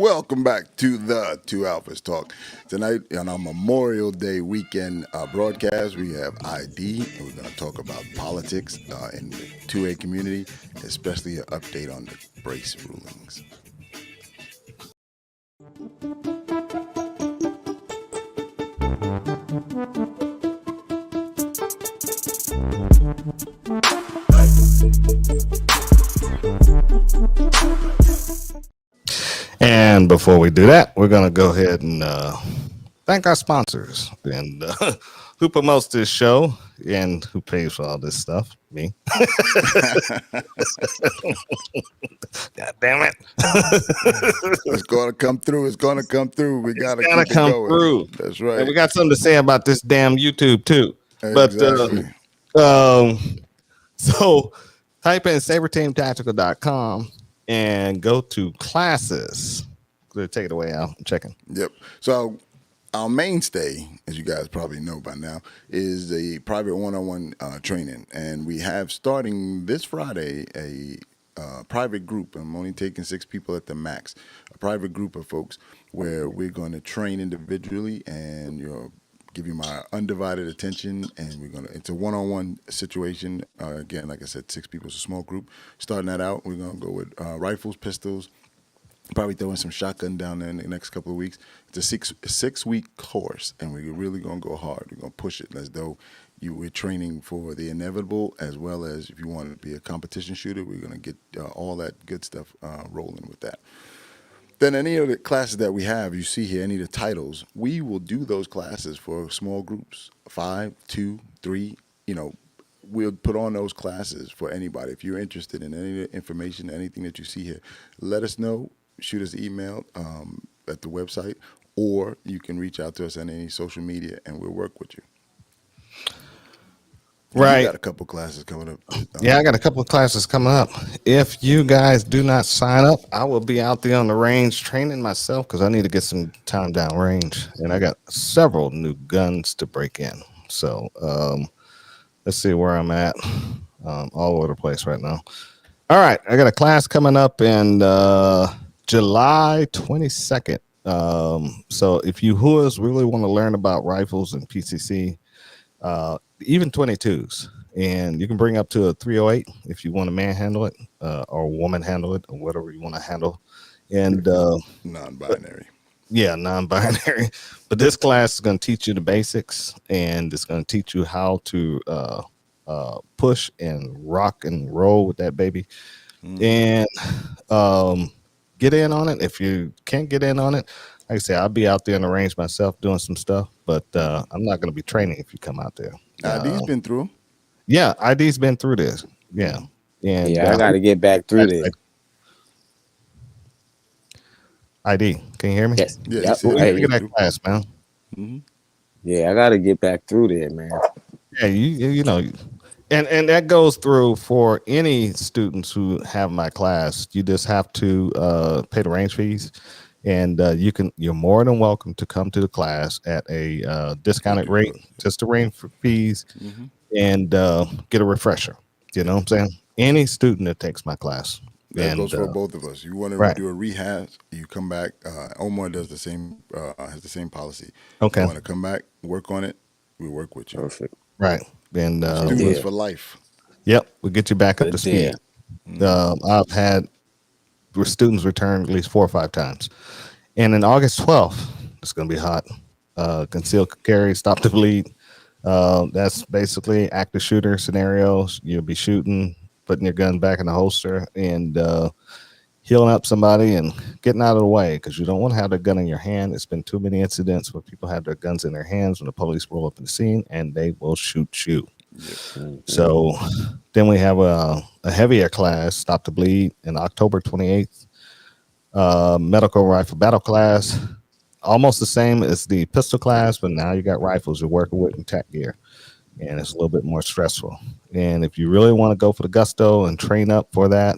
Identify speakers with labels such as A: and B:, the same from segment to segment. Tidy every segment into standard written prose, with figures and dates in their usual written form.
A: Welcome back to the Two Alphas Talk. Tonight, on our Memorial Day weekend broadcast, we have ID, and we're going to talk about politics in the 2A community, especially an update on the brace rulings.
B: And before we do that, we're going to go ahead and thank our sponsors and who promotes this show and who pays for all this stuff. Me. God damn it.
A: It's going to come through. It's going to come through. We got to keep it
B: come
A: going.
B: Through.
A: That's right.
B: And we got something to say about this damn YouTube too.
A: Exactly.
B: But so type in saberteamtactical.com and go to classes. Take it away, Al. I'm checking.
A: Yep. So our mainstay, as you guys probably know by now, is the private one-on-one training. And we have, starting this Friday, a private group. I'm only taking 6 people at the max. A private group of folks where we're going to train individually and give you my undivided attention, and it's a one-on-one situation. Again, like I said, 6 people is a small group. Starting that out, we're going to go with rifles, pistols, probably throwing some shotgun down there in the next couple of weeks. It's a six-week course, and we're really going to go hard. We're going to push it as though we're training for the inevitable, as well as if you want to be a competition shooter, we're going to get all that good stuff rolling with that. Then any of the classes that we have, you see here, any of the titles, we will do those classes for small groups, 5, 2, 3, we'll put on those classes for anybody. If you're interested in any information, anything that you see here, let us know. Shoot us an email at the website, or you can reach out to us on any social media, and we'll work with you.
B: Right.
A: You got a couple classes coming up.
B: Yeah, I got a couple of classes coming up. If you guys do not sign up, I will be out there on the range training myself because I need to get some time down range, and I got several new guns to break in. So let's see where I'm at. All over the place right now. All right, I got a class coming up in July 22nd. So if you whoas really want to learn about rifles and PCC, even 22s, and you can bring up to a 308 if you want to manhandle it or woman handle it or whatever you want to handle. And
A: non-binary.
B: Yeah, non-binary. But this class is going to teach you the basics, and it's going to teach you how to push and rock and roll with that baby. And get in on it. If you can't get in on it, like I say, I'll be out there in the range myself doing some stuff, but I'm not going to be training if you come out there.
A: ID's been through.
B: Yeah, ID's been through this. Yeah. And
C: I got to get back through this.
B: ID, can you hear me?
C: Yes.
A: Yes.
B: Look at that class, man.
A: Mm-hmm.
C: Yeah, I got to get back through there, man.
B: Yeah, you know, and that goes through for any students who have my class. You just have to pay the range fees, and you're more than welcome to come to the class at a discounted rate, just the range fees, and get a refresher. You know what I'm saying? Any student that takes my class.
A: That goes for both of us. You want to do a rehab, you come back. Omar does the same, has the same policy.
B: Okay.
A: You want to come back, work on it, we work with you.
C: Perfect.
B: Right. And
A: students for life.
B: Yep, we'll get you back up to speed. I've had students return at least 4 or 5 times. And in August 12th, it's going to be hot. Concealed carry, stop the bleed. That's basically active shooter scenarios. You'll be shooting, putting your gun back in the holster, and healing up somebody and getting out of the way, because you don't want to have the gun in your hand. It's been too many incidents where people have their guns in their hands when the police roll up in the scene, and they will shoot you. So then we have a heavier class, Stop the Bleed, in October 28th. Medical rifle battle class, almost the same as the pistol class, but now you got rifles you're working with and tech gear, and it's a little bit more stressful. And if you really want to go for the gusto and train up for that,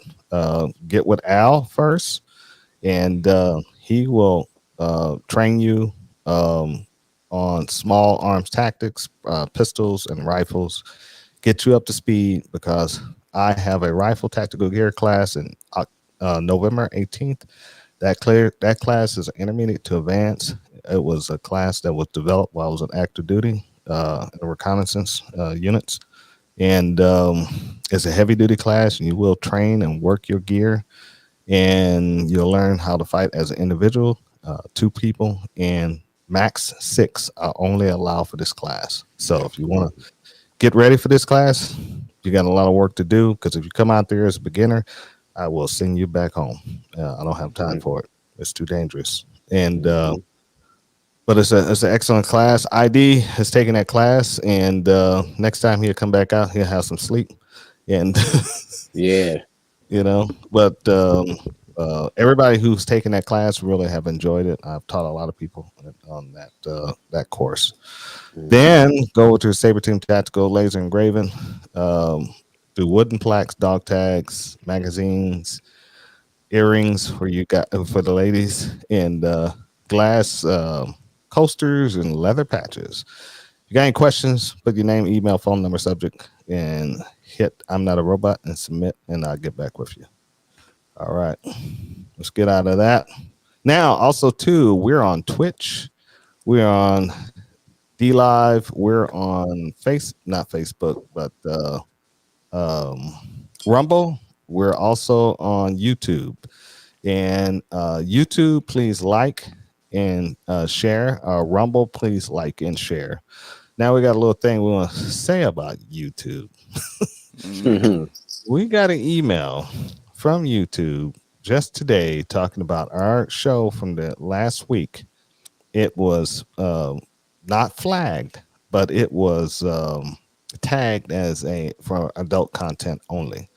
B: get with Al first, and he will train you on small arms tactics, pistols and rifles, get you up to speed, because I have a rifle tactical gear class in November 18th That class is intermediate to advanced. It was a class that was developed while I was on active duty in reconnaissance units, and it's a heavy duty class. And you will train and work your gear, and you'll learn how to fight as an individual, two people, and max six are only allowed for this class. So if you want to get ready for this class, you got a lot of work to do, because if you come out there as a beginner, I will send you back home. I don't have time for it. It's too dangerous. And but it's an excellent class. ID has taken that class, and next time he'll come back out, he'll have some sleep, and
C: Yeah.
B: But everybody who's taken that class really have enjoyed it. I've taught a lot of people on that course. Then go to Saber Team Tactical Laser Engraving, do wooden plaques, dog tags, magazines, earrings for the ladies, and glass coasters and leather patches. If you got any questions, put your name, email, phone number, subject, and hit "I'm not a robot" and submit, and I'll get back with you. All right, let's get out of that. Now, also too, we're on Twitch, we're on D Live, we're on not Facebook, but Rumble. We're also on YouTube, and YouTube, please like and share. Rumble, please like and share. Now we got a little thing we want to say about YouTube. We got an email from YouTube just today talking about our show from the last week. It was not flagged, but it was tagged as for adult content only,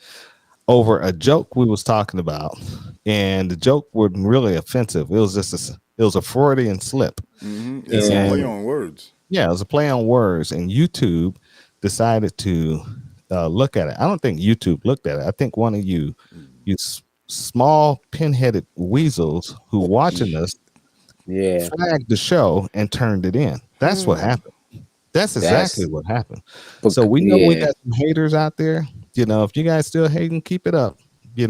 B: over a joke we was talking about, and the joke wasn't really offensive. It was just it was a Freudian slip.
A: It's a play on words.
B: Yeah, it was a play on words, and YouTube decided to look at it. I don't think YouTube looked at it. I think one of you small pinheaded weasels who watching us, flagged the show and turned it in. That's what happened. That's exactly what happened. So we know we got some haters out there. If you guys still hating, keep it up. We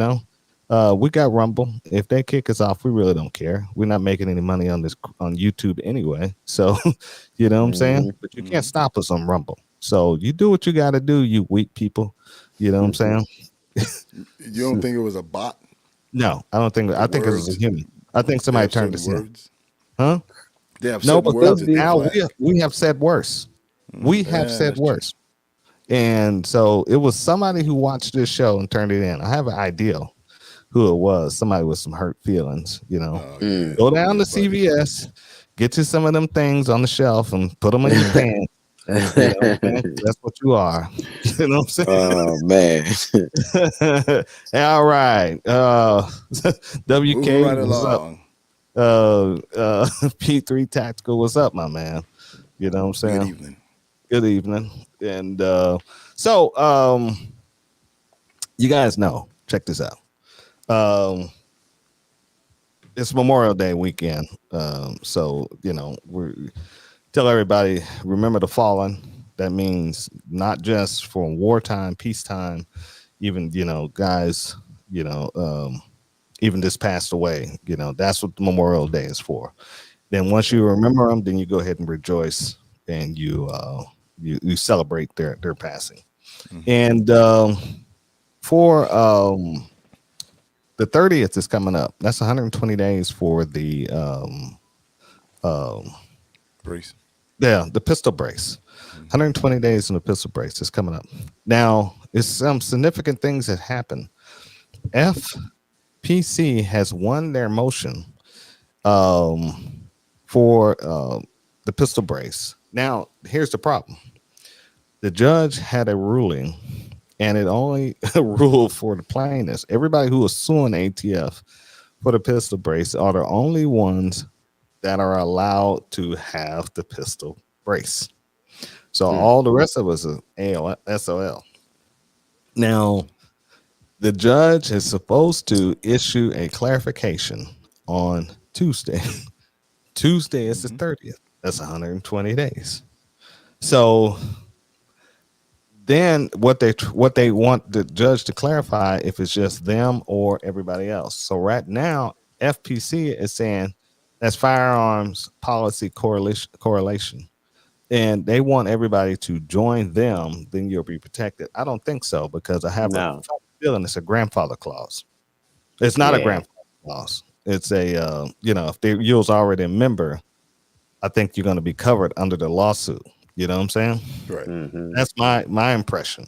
B: got Rumble. If they kick us off, we really don't care. We're not making any money on YouTube anyway. So, you know what I'm saying? But you can't stop us on Rumble. So you do what you got to do, you weak people. You know what I'm saying?
A: You don't think it was a bot?
B: No, I don't think. I think it was a human. I think somebody turned us in. Huh?
A: They have
B: no,
A: words
B: because now we have said worse. We have said worse. True. And so it was somebody who watched this show and turned it in. I have an idea who it was. Somebody with some hurt feelings, Go down to CVS, get you some of them things on the shelf and put them in your pants. That's what you are. You know what I'm saying?
C: Oh man.
B: All right. WK
A: right along.
B: P3 Tactical, what's up, my man? You know what I'm saying?
A: Good evening.
B: Good evening. And so you guys know, check this out. It's Memorial Day weekend. So we tell everybody, remember the fallen. That means not just for wartime, peacetime, even guys, even just passed away. That's what Memorial Day is for. Then once you remember them, then you go ahead and rejoice, and you celebrate their passing. And for the 30th is coming up. That's 120 days for the
A: brace.
B: Yeah, the pistol brace. 120 days in the pistol brace is coming up. Now, it's some significant things that happen. FPC has won their motion for the pistol brace. Now, here's the problem. The judge had a ruling, and it only ruled for the plaintiffs. Everybody who was suing ATF for the pistol brace are the only ones that are allowed to have the pistol brace. So all the rest of us are SOL. Now, the judge is supposed to issue a clarification on Tuesday. Tuesday is the 30th. That's 120 days. So then what they want the judge to clarify if it's just them or everybody else. So right now, FPC is saying that's firearms policy correlation, and they want everybody to join them. Then you'll be protected. I don't think so because I have a
C: No.
B: feeling it's a grandfather clause. It's not a
C: Yeah.
B: grandfather clause. It's a if you was already a member, I think you're going to be covered under the lawsuit. You know what I'm saying?
A: Right.
C: Mm-hmm.
B: That's my impression.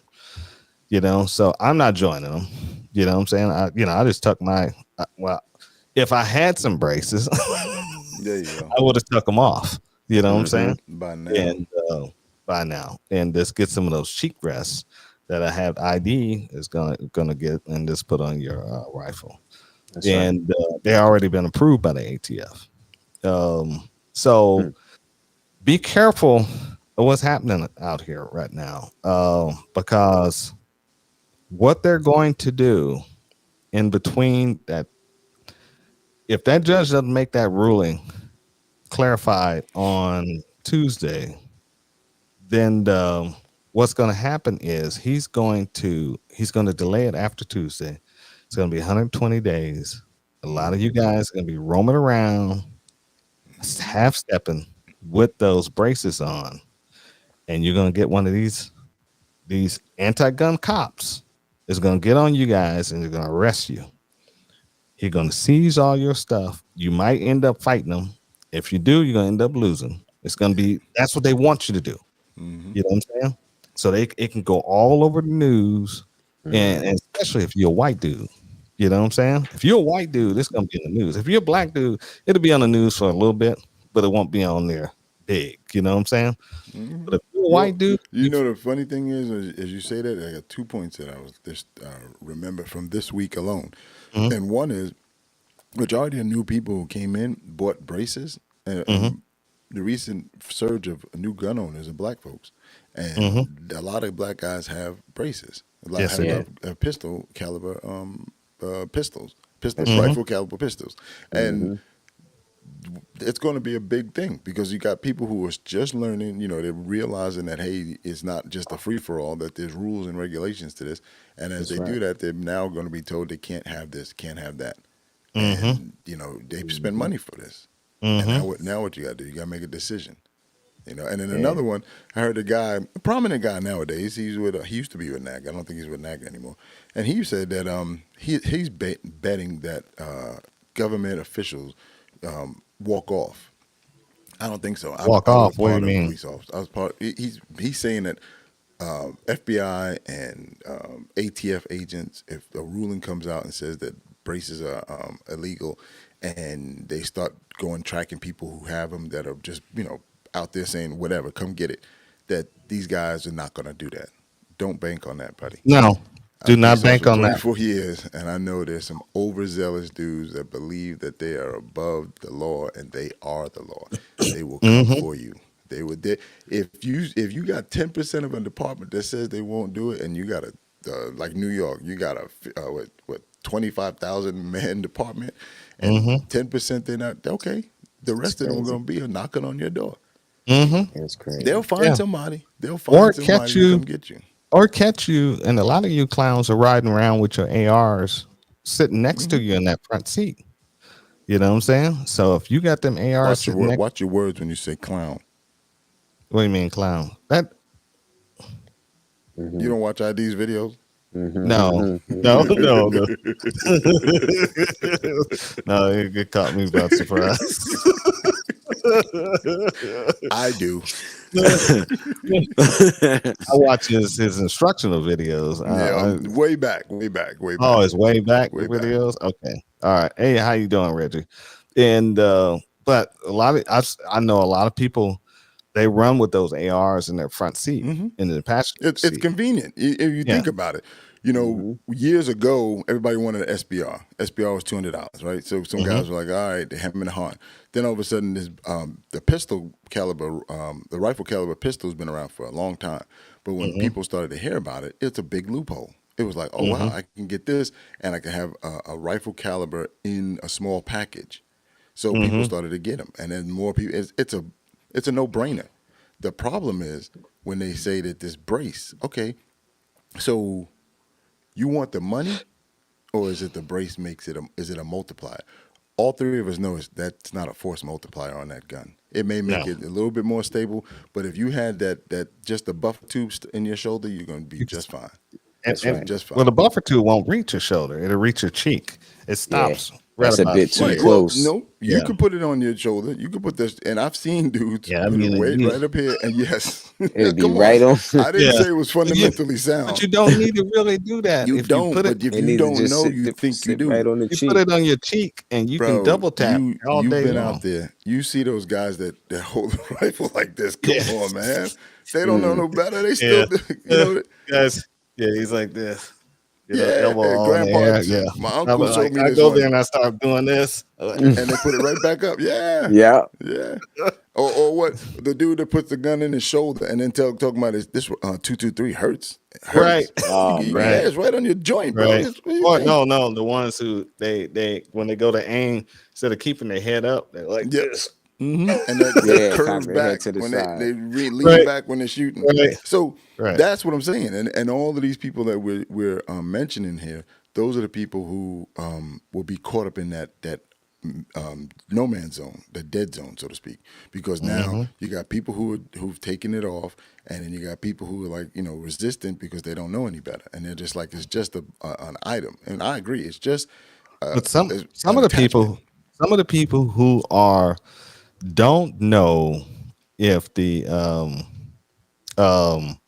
B: So I'm not joining them. You know what I'm saying? I just tuck my well, if I had some braces,
A: There you go.
B: I would have tuck them off. You know what I'm
C: Mm-hmm.
B: saying?
A: By now.
B: And by now, and just get some of those cheek rests that I have ID is gonna get and just put on your rifle.
C: That's right.
B: And they already been approved by the ATF. So
C: Hmm.
B: be careful of what's happening out here right now, because what they're going to do in between that, if that judge doesn't make that ruling clarified on Tuesday, then what's going to happen is he's going to delay it after Tuesday. It's going to be 120 days. A lot of you guys are going to be roaming around, half stepping with those braces on, and you're going to get one of these anti-gun cops is going to get on you guys and they're going to arrest you. He's going to seize all your stuff. You might end up fighting them. If you do, you're going to end up losing. It's going to be, that's what they want you to do.
A: Mm-hmm.
B: You know what I'm saying? So it can go all over the news,
C: Mm-hmm.
B: and especially if you're a white dude. You know what I'm saying? If you're a white dude, it's going to be in the news. If you're a black dude, it'll be on the news for a little bit, but it won't be on there big. You know what I'm saying?
A: Mm-hmm.
B: But if you're a
A: Well,
B: white dude,
A: you know the funny thing is, as you say that, I got 2 points that I was just remember from this week alone,
B: Mhm,
A: and one is majority of new people who came in bought braces,
B: mhm,
A: and the recent surge of new gun owners are black folks,
B: mhm.
A: and a lot of black guys have braces. A lot
B: Yes,
A: have
B: they
C: Yeah.
B: do.
A: pistol caliber pistols, pistol
C: That's
B: Mhm,
C: right.
A: rifle caliber pistols, and
C: Mm-hmm.
A: it's going to be a big thing because you got people who are just learning. They're realizing that hey, it's not just a free for all. That there's rules and regulations to this, and as
C: That's
A: they do
C: right.
A: that, they're now going to be told they can't have this, can't have that,
B: mhm,
A: and they spend
C: Mm-hmm.
A: money for this. And
B: mhm,
A: now what you got to do? You got to make a decision. And then
C: Yeah.
A: another one, I heard a prominent guy nowadays. He used to be with NAG. I don't think he's with NAG anymore. And he said that he's betting that government officials walk off. I don't think so.
B: Walk
A: I was a
B: off. What do you
A: part of a
B: mean?
A: police officer. I was part. He's saying that FBI and ATF agents, if a ruling comes out and says that braces are illegal, and they start going tracking people who have them that are just out there saying whatever, come get it, that these guys are not going to do that. Don't bank on that, buddy.
B: No,
A: I was
B: do
A: a
B: not
A: police officer
B: bank
A: for
B: on that.
A: 24 years, and I know there's some overzealous dudes that believe that they are above the law, and they are the law. They will come
B: Hmm.
A: for you. They would. If you got 10% of a department that says they won't do it, and you got a like New York, you got a what 25,000 man department, and
B: Hmm.
A: 10% they're not okay. The
C: It's
A: rest of them are
C: crazy.
A: going to be knocking on your door.
B: Hmm.
C: It's
A: They'll
C: crazy.
A: find
B: Yeah.
A: somebody. They'll
B: Or
A: find
B: catch
A: somebody to
B: you,
A: come get you.
B: and a lot of you clowns are riding around with your ARs sitting next to
A: Hmm.
B: you in that front seat. You know what I'm saying? So if you got them ARs sitting next,
A: Watch your words when you say clown.
B: what do you mean, clown? That
A: You
C: Mm-hmm.
A: don't watch ID's videos?
C: Mm-hmm.
B: no, no,
C: Mm-hmm.
B: no, no, no. It caught me by surprise.
A: I do.
B: I watch his instructional videos.
A: Yeah, way back, way back, way
B: Oh,
A: back,
B: it's way back
A: way back.
B: videos. Okay, all right. Hey, how you doing, Reggie? And but a lot of I know a lot of people, they run with those ARs in their front seat
A: Hmm.
B: in the passenger
A: It's
B: seat.
A: convenient if you
B: Yeah.
A: think about it.
C: Mm-hmm.
A: Years ago, everybody wanted an SBR. SBR was $200, right? So some
B: Hmm.
A: guys were like, "All right, they have them in the heart." Then all of a sudden, this the pistol caliber, the rifle caliber pistol has been around for a long time. But when
B: Hmm.
A: people started to hear about it, it's a big loophole. It was like, "Oh wow,
B: Hmm.
A: I can get this, and I can have a rifle caliber in a small package." So people
B: Hmm.
A: started to get them, and then more people. It's a no brainer. The problem is when they say that this brace. Okay, so you want the money, or is it the brace makes it? Is it a multiplier? all three of us know that's not a force multiplier on that gun. It may make
B: No.
A: it a little bit more stable, but if you had that just a buffer tube in your shoulder, you're going to be
B: You can,
A: just fine.
C: That's
B: and
C: right.
A: Just
B: well, the
A: fine.
B: buffer tube won't reach your shoulder; it'll reach your cheek. It
C: Yeah,
B: stops right
C: that's a
B: about
C: bit too
A: Right.
B: here.
A: Well,
C: close.
A: no, you
B: Yeah,
A: can put it on your shoulder. You can put this, and I've seen dudes
B: yeah. I
A: put it
B: mean,
A: right up here. And yes,
C: It'd be
A: come on.
C: right on.
A: I didn't
B: yeah.
A: say it was
B: But you,
A: fundamentally
B: but
A: sound.
B: you don't need to really do that.
A: You
B: If you
A: don't,
B: put it,
A: but if
C: It
A: you
C: needs to
A: don't
C: just
A: know, you think you
C: sit right
A: do.
C: on the
B: you put
C: cheek.
B: it on your cheek, and you can
A: Bro,
B: double tap all
A: you've
B: day
A: been out
B: long.
A: there. You see those guys that hold a rifle like this. Come
B: Yeah,
A: on, man. They don't know
C: Mm.
A: no better. They still,
B: yeah.
A: do, you know.
B: Guys, yeah. He's like this.
A: Yeah,
B: Elbow all in the
A: Grandpa.
B: air. Yeah.
A: My
B: I
A: uncle
B: was
A: showed
B: like,
A: me
B: I
A: this
B: go there
A: one,
B: and I start doing this.
A: and they put it right back up. Yeah,
C: Yeah.
A: yeah. Or what? The dude that puts the gun in his shoulder and then talking about this 223 hurts. It
B: Right,
A: hurts.
C: Oh
A: Yeah,
B: right,
C: man.
A: it's right on your joint, bro.
B: right.
A: What do you
B: Or
A: think?
B: no, the ones who they when they go to aim, instead of keeping their head up, they're like
A: Yep.
B: this.
A: And that
C: Yeah, cock
A: curve
C: their head
A: back
C: to the
A: when
C: side.
A: lean
B: Right,
A: back when they're shooting.
B: right,
A: So
B: right.
A: that's what I'm saying. And all of these people that we're mentioning here, those are the people who will be caught up in that no man's zone, the dead zone, so to speak. Because now
B: Hmm.
A: you got people who've taken it off, and then you got people who are like resistant because they don't know any better, and they're just like it's just an item. And I agree, it's just
B: But
A: it's
B: some
A: an
B: of the
A: attachment.
B: people who are don't know if um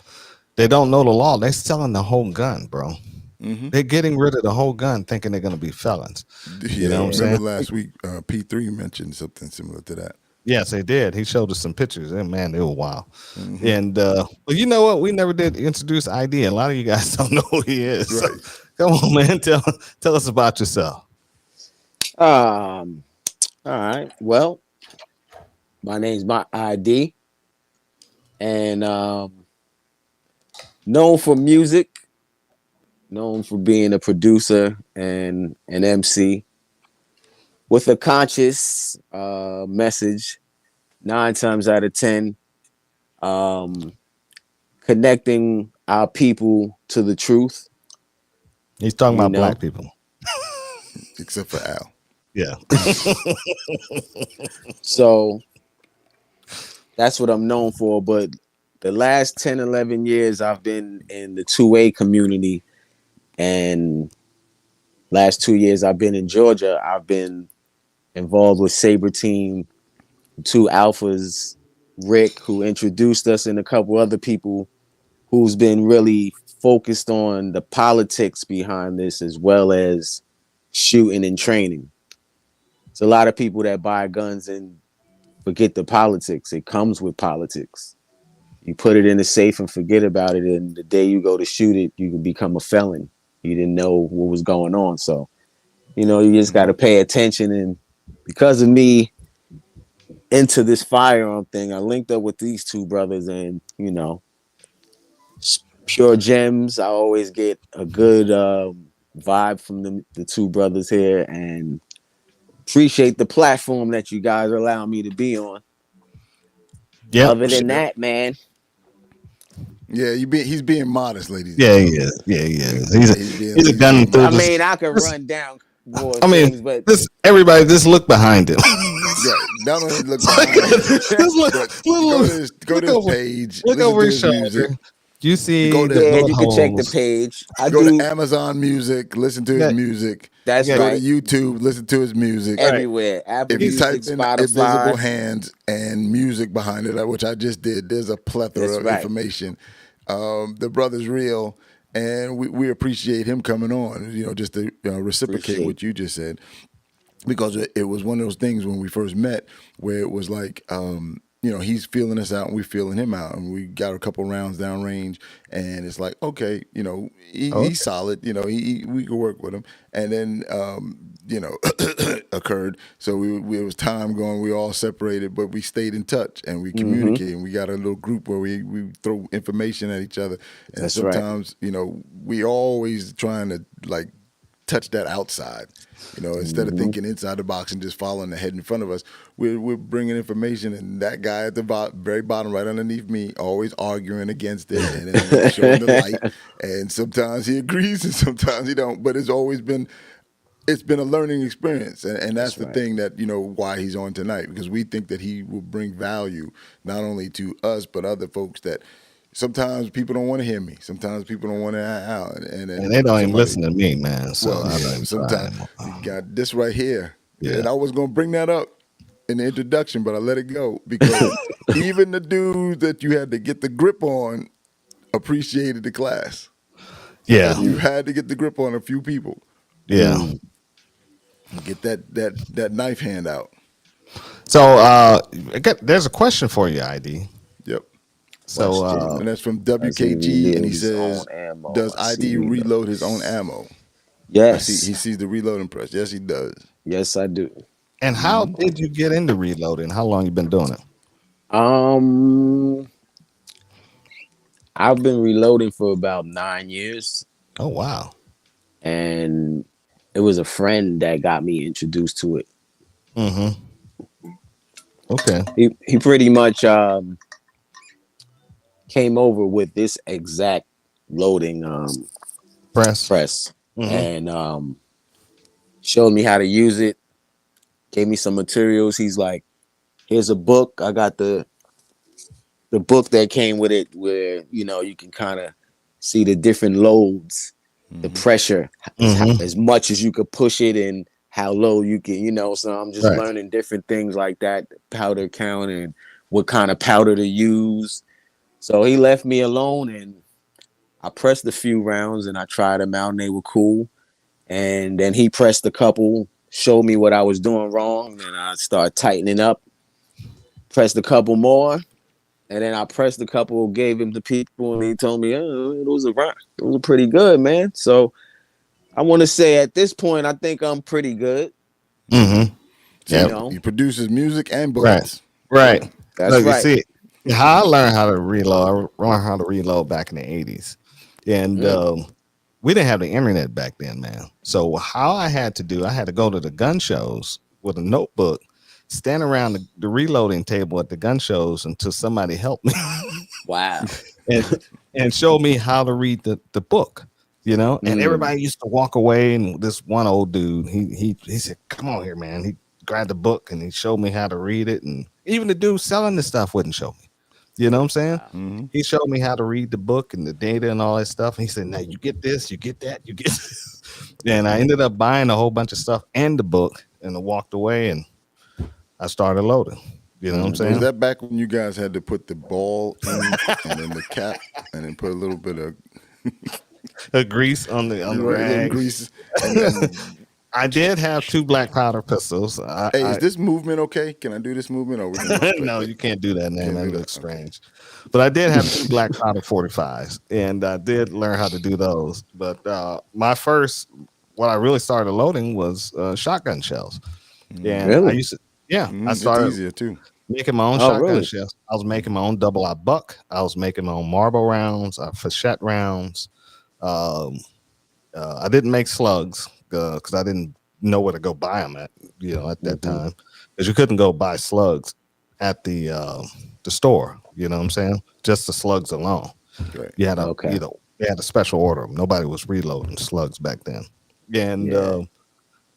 B: they don't know the law. They're selling the whole gun, bro. They're getting rid of the whole gun, thinking they're going to be felons. You know
A: Yeah,
B: what I'm
C: Yeah.
A: remember
B: saying?
A: last week P3 mentioned something similar to that.
B: Yes, they did. He showed us some pictures, and man, they were wild. And well, you know what? We never did introduce ID. A lot of you guys don't know who he is. So,
A: Right.
B: come on, man, tell us about yourself.
C: Um. All right. Well, my name's my ID, and known for music, known for being a producer and an MC with a conscious message. 9 times out of 10, um, connecting our people to the truth.
B: He's talking
C: You
B: about
C: know,
B: black people.
A: Except for Al.
B: Yeah.
C: so that's what I'm known for. But the last 10, 11 years, I've been in the 2A community, and last 2 years I've been in Georgia. I've been involved with Saber Team, two alphas, Rick, who introduced us, and a couple other people who's been really focused on the politics behind this as well as shooting and training. It's a lot of people that buy guns and forget the politics. It comes with politics. You put it in the safe and forget about it, and the day you go to shoot it, you can become a felon. You didn't know what was going on. So, you just got to pay attention. And because of me into this firearm thing, I linked up with these two brothers, and pure gems. I always get a good vibe from the two brothers here, and appreciate the platform that you guys allow me to be on.
B: Yep.
C: Other than
A: Yep.
C: that, man,
A: Yeah, he's being modest, ladies and
B: Yeah, he
A: gentlemen.
B: is. Yeah, he is.
A: He's
B: He's a gun
A: being
C: I
A: modest.
C: mean,
B: enthusiast.
C: I could
B: This-
C: run down more
B: I mean,
C: things, but
B: this everybody just look behind him.
A: Right. Not only look behind him,
B: Just look,
A: but go
B: look
A: to his
B: over,
A: page,
B: look
A: listen
B: over
A: to
B: his
A: his
B: shoulder.
A: music,
B: You see
A: go
B: the
A: to
C: yeah,
B: bullet
C: you can check the
B: holes.
C: page. I
A: go
C: do.
A: to Amazon Music, listen to his
B: Yeah,
A: music,
C: That's
B: yeah,
A: go to
C: right.
A: YouTube, listen to his music.
B: right.
C: Everywhere. Apple
A: If you
C: Music,
A: type in invisible
C: Spotify.
A: hands and music behind it, which I just did, there's a plethora
C: That's
A: of
C: right.
A: information. The brother's real, and we appreciate him coming on, just to reciprocate
C: Appreciate.
A: what you just said. Because it was one of those things when we first met where it was like, he's feeling us out and we feeling him out, and we got a couple rounds down range, and it's like, okay,
B: Okay.
A: he's solid, we could work with him, and then occurred. So it was time going. We all separated, but we stayed in touch and we
C: Mm-hmm.
A: communicated. And we got a little group where we throw information at each other, and
C: That's right.
A: sometimes we always trying to like touch that outside. Instead of thinking inside the box and just following the head in front of us, we're bringing information, and that guy at the very bottom, right underneath me, always arguing against it, and then showing the light. And sometimes he agrees, and sometimes he don't. But it's always been it's been a learning experience, and that's
C: That's
A: the
C: right.
A: thing that why he's on tonight, because we think that he will bring value not only to us but other folks that sometimes people don't want to hear me, sometimes people don't want to out, and
B: And
A: then
B: they don't even
A: somebody,
B: listen to me, man. So
A: well,
B: I don't
A: yeah,
B: even try
A: sometimes
B: anymore.
A: you got this right here,
B: Yeah.
A: and I was gonna bring that up in the introduction, but I let it go because even the dudes that you had to get the grip on appreciated the class.
B: Yeah.
A: Like you had to get the grip on a few people,
B: Yeah.
A: get that knife hand out.
B: So there's a question for you, ID.
A: Yep.
B: So
C: Question.
A: And that's from
C: Does he
A: WKG, and
C: reload
A: he
C: his own
A: says,
C: ammo?
A: "Does
C: I see
A: ID reload his own
C: reloads.
A: ammo?" I see
C: Yes.
A: he sees the reloading press. Yes, he does.
C: Yes, I do.
B: and how did you get into reloading? How long you been doing it?
C: Um, I've been reloading for about 9 years,
B: Oh wow.
C: and it was a friend that got me introduced to it.
B: Mm-hmm. Okay.
C: He pretty much came over with this exact loading
B: Press.
C: press
B: Mm-hmm.
C: and showed me how to use it. Gave me some materials. He's like, "Here's a book. I got the book that came with it, where you can kind of see the different loads, the pressure,
B: Mm-hmm.
C: as much as you could push it, and how low you can, So I'm just
B: Right.
C: learning different things like that, powder count and what kind of powder to use. So he left me alone, and I pressed a few rounds and I tried them out, and they were cool. And then he pressed a couple, showed me what I was doing wrong, and I started tightening up. Pressed a couple more, and then I pressed a couple, gave him to people, and he told me, "Oh, those are right. Those are pretty good, man." So I want to say at this point, I think I'm pretty good.
B: Mm-hmm.
A: So
C: You
B: Yep.
C: know,
A: he produces music and
B: Right.
A: bullets.
B: Right.
C: that's
B: Look, you
C: right.
B: see, how I learned how to reload. I learned how to reload back in the '80s, and
C: Mm.
B: we didn't have the internet back then, man. So how I had to do, I had to go to the gun shows with a notebook, stand around the reloading table at the gun shows until somebody helped me
C: Wow.
B: and show me how to read the book. And
C: Mm.
B: everybody used to walk away. And this one old dude, he said, "Come on here, man." He grabbed the book and he showed me how to read it. And even the dude selling the stuff wouldn't show me. You know what I'm saying?
C: Wow.
B: He showed me how to read the book and the data and all that stuff. And he said, "Now you get this, you get that, you get this." And I ended up buying a whole bunch of stuff and the book, and I walked away and I started loading. You know what I'm
A: Was
B: saying?
A: that back when you guys had to put the ball in and then the cap and then put a little bit of
B: A grease on the
A: right, little
B: rag.
A: grease and
B: I did have two black powder pistols.
A: hey, is this movement okay? Can I do this movement, or we can respect
B: No,
A: it?
B: you can't do that, man.
A: Can't
B: That
A: do that.
B: looks
A: Okay.
B: strange. But I did have two black powder 45s, and I did learn how to do those. But my first, what I really started loading was shotgun shells, and I
C: Really?
B: used to, yeah, I
A: It's
B: started
A: easier too.
B: making my own
C: Oh,
B: shotgun
C: really?
B: shells. I was making my own double I buck. I was making my own marble rounds, flechette rounds. Um, I didn't make slugs because I didn't know where to go buy them at that
C: Hmm.
B: time, because you couldn't go buy slugs at the store. You know what I'm saying? Just the slugs alone.
A: Right.
B: You had a
C: Okay.
B: they had a special order. Nobody was reloading slugs back then, and
C: Yeah.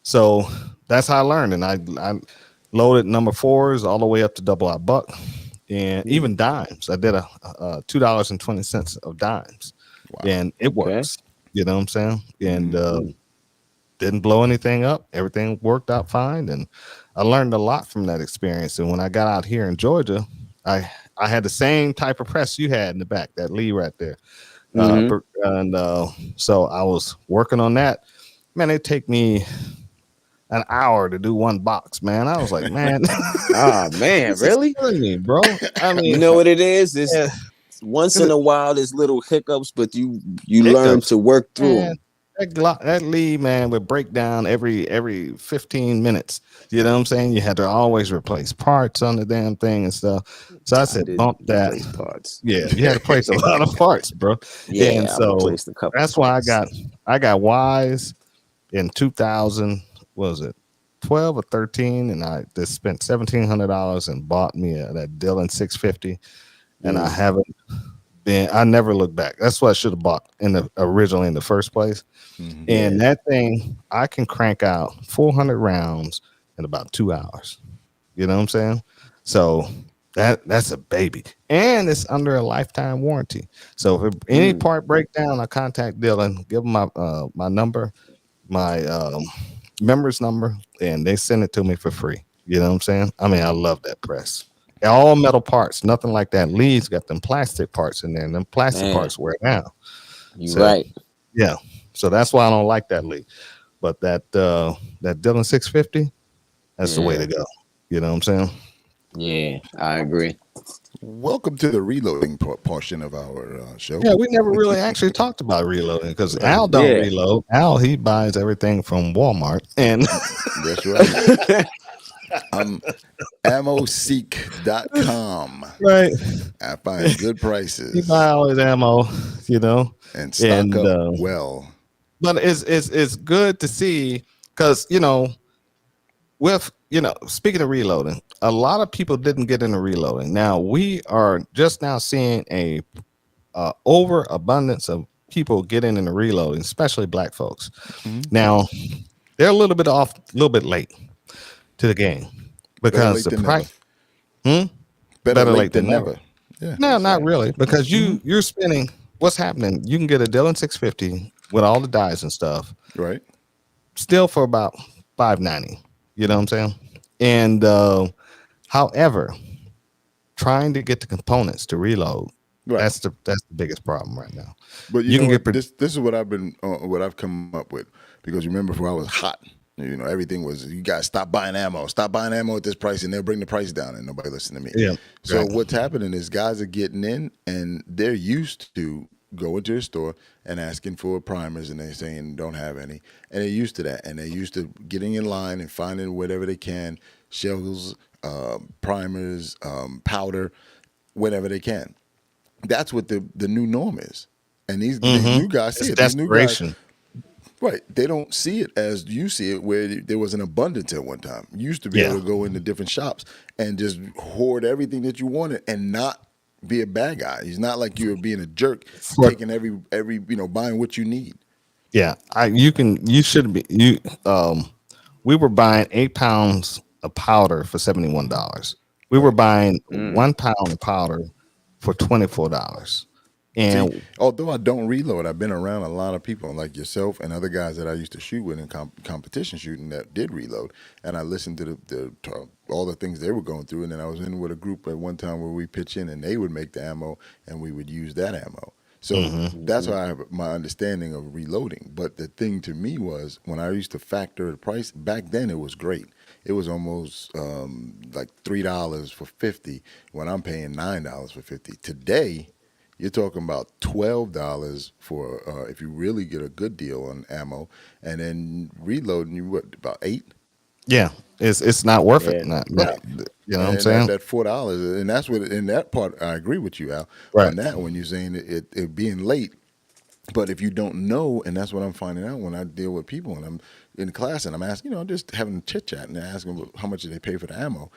B: so that's how I learned. And I loaded number fours all the way up to double I buck, and
C: Mm.
B: even dimes. I did a $2.20 of dimes,
A: Wow.
B: and it
C: Okay.
B: works. You know what I'm saying? And
C: Mm.
B: didn't blow anything up. Everything worked out fine, and I learned a lot from that experience. And when I got out here in Georgia, I I had the same type of press you had in the back, that Lee right there.
C: Hmm.
B: And so I was working on that. Man, it take me an hour to do one box. Man, I was like, man,
C: Ah, man,
B: this is
C: really?
B: killing me, bro. I
C: You
B: mean,
C: know what it is? It's
B: yeah,
C: once in a while there's little hiccups, but you learn
B: hiccups.
C: to work through
B: Man,
C: them.
B: that lead, man, would break down every 15 minutes. You know what I'm saying? You had to always replace parts on the damn thing and stuff. So I
C: I
B: said,
C: did
B: bump that.
C: replace parts.
B: Yeah, you had to place a lot of parts, bro. And
C: Yeah, I
B: so
C: replaced a couple
B: that's why
C: parts.
B: I got Wise in 2000. What was it 12 or 13? And I just spent $1,700 and bought me that Dylan 650, and I
C: Mm.
B: haven't then I never looked back. That's what I should have bought originally in the first place.
A: Mm-hmm.
B: And
C: Yeah.
B: that thing, I can crank out 400 rounds in about 2 hours. You know what I'm saying? So that's a baby, and it's under a lifetime warranty. So if any
C: Mm.
B: part break down, I contact Dylan, give him my number, my members number, and they send it to me for free. You know what I'm saying? I mean, I love that press. All metal parts, nothing like that. Lee's got them plastic parts in there, and them plastic
C: Man,
B: parts wear down.
C: you
B: So
C: right.
B: yeah, so that's why I don't like that Lee. But that Dylan 650, that's the way
C: Yeah.
B: to go. You know what I'm saying?
C: Yeah, I agree.
A: Welcome to the reloading portion of our show.
B: Yeah, we never really actually talked about reloading because
A: Right.
B: Al don't
C: Yeah.
B: reload. Al, he buys everything from Walmart, and
A: That's right. I'm ammoseek.com.
B: right,
A: I find good
B: he
A: prices
B: buy all his ammo, you know,
A: and stock
B: and
A: up well.
B: but it's good to see because with speaking of reloading, a lot of people didn't get into reloading. Now we are just now seeing a overabundance of people getting into reloading, especially black folks.
A: Mhm.
B: Now they're a little bit off, a little bit late to the game
A: Better
B: because
A: late
B: the
A: than never.
B: price. Hmm?
A: Better late than never. Yeah.
B: No, not really, because
A: Mhm.
B: you're spending. What's happening? You can get a Dillon 650 with all the dies and stuff,
A: Right.
B: still for about $590. You know what I'm saying? And however, trying to get the components to reload,
A: Right.
B: that's the biggest problem right now.
A: But you
B: You
A: know
B: can
A: what?
B: get
A: This is what I've come up with, because remember, before I was hot, everything was, you guys stop buying ammo, at this price, and they'll bring the price down, and nobody listened to me.
B: yeah,
A: So
B: right.
A: what's happening is guys are getting in, and they're used to going to a store and asking for primers, and they're saying don't have any, and they're used to that, and they're used to getting in line and finding whatever they can, shells, primers, powder, whatever they can. That's what the new norm is. And these
B: Mm-hmm.
A: new guys see
B: It's
A: it. These new guys,
B: desperation.
A: right? They don't see it as you see it, where there was an abundance at one time. You used to be
B: Yeah.
A: able to go into different shops and just hoard everything that you wanted and not be a bad guy. It's not like you were being a jerk,
B: For-
A: taking every buying what you need.
B: Yeah, you should be we were buying 8 pounds of powder for $71. We were
A: Right.
B: buying
C: Mm.
B: 1 pound of powder for $24.
A: See,
B: And
A: although I don't reload, I've been around a lot of people like yourself and other guys that I used to shoot with in competition shooting that did reload, and I listened to all the things they were going through. And then I was in with a group at one time where we pitch in, and they would make the ammo, and we would use that ammo. So that's why I have my understanding of reloading. But the thing to me was, when I used to factor the price back then, it was great. It was almost like $3 for 50 when I'm paying $9 for 50 today. You're talking about $12 for if you really get a good deal on ammo, and then reloading you what, about 8,
B: yeah, it's not worth it.
C: Yeah.
B: Not,
A: right?
B: you know what I'm
A: And
B: saying?
A: that $4, and that's what in that part I agree with you, Al,
B: Right.
A: on that when you're saying it being late. But if you don't know, and that's what I'm finding out when I deal with people and I'm in class and I'm asking, just having a chit chat and asking them how much do they pay for the ammo,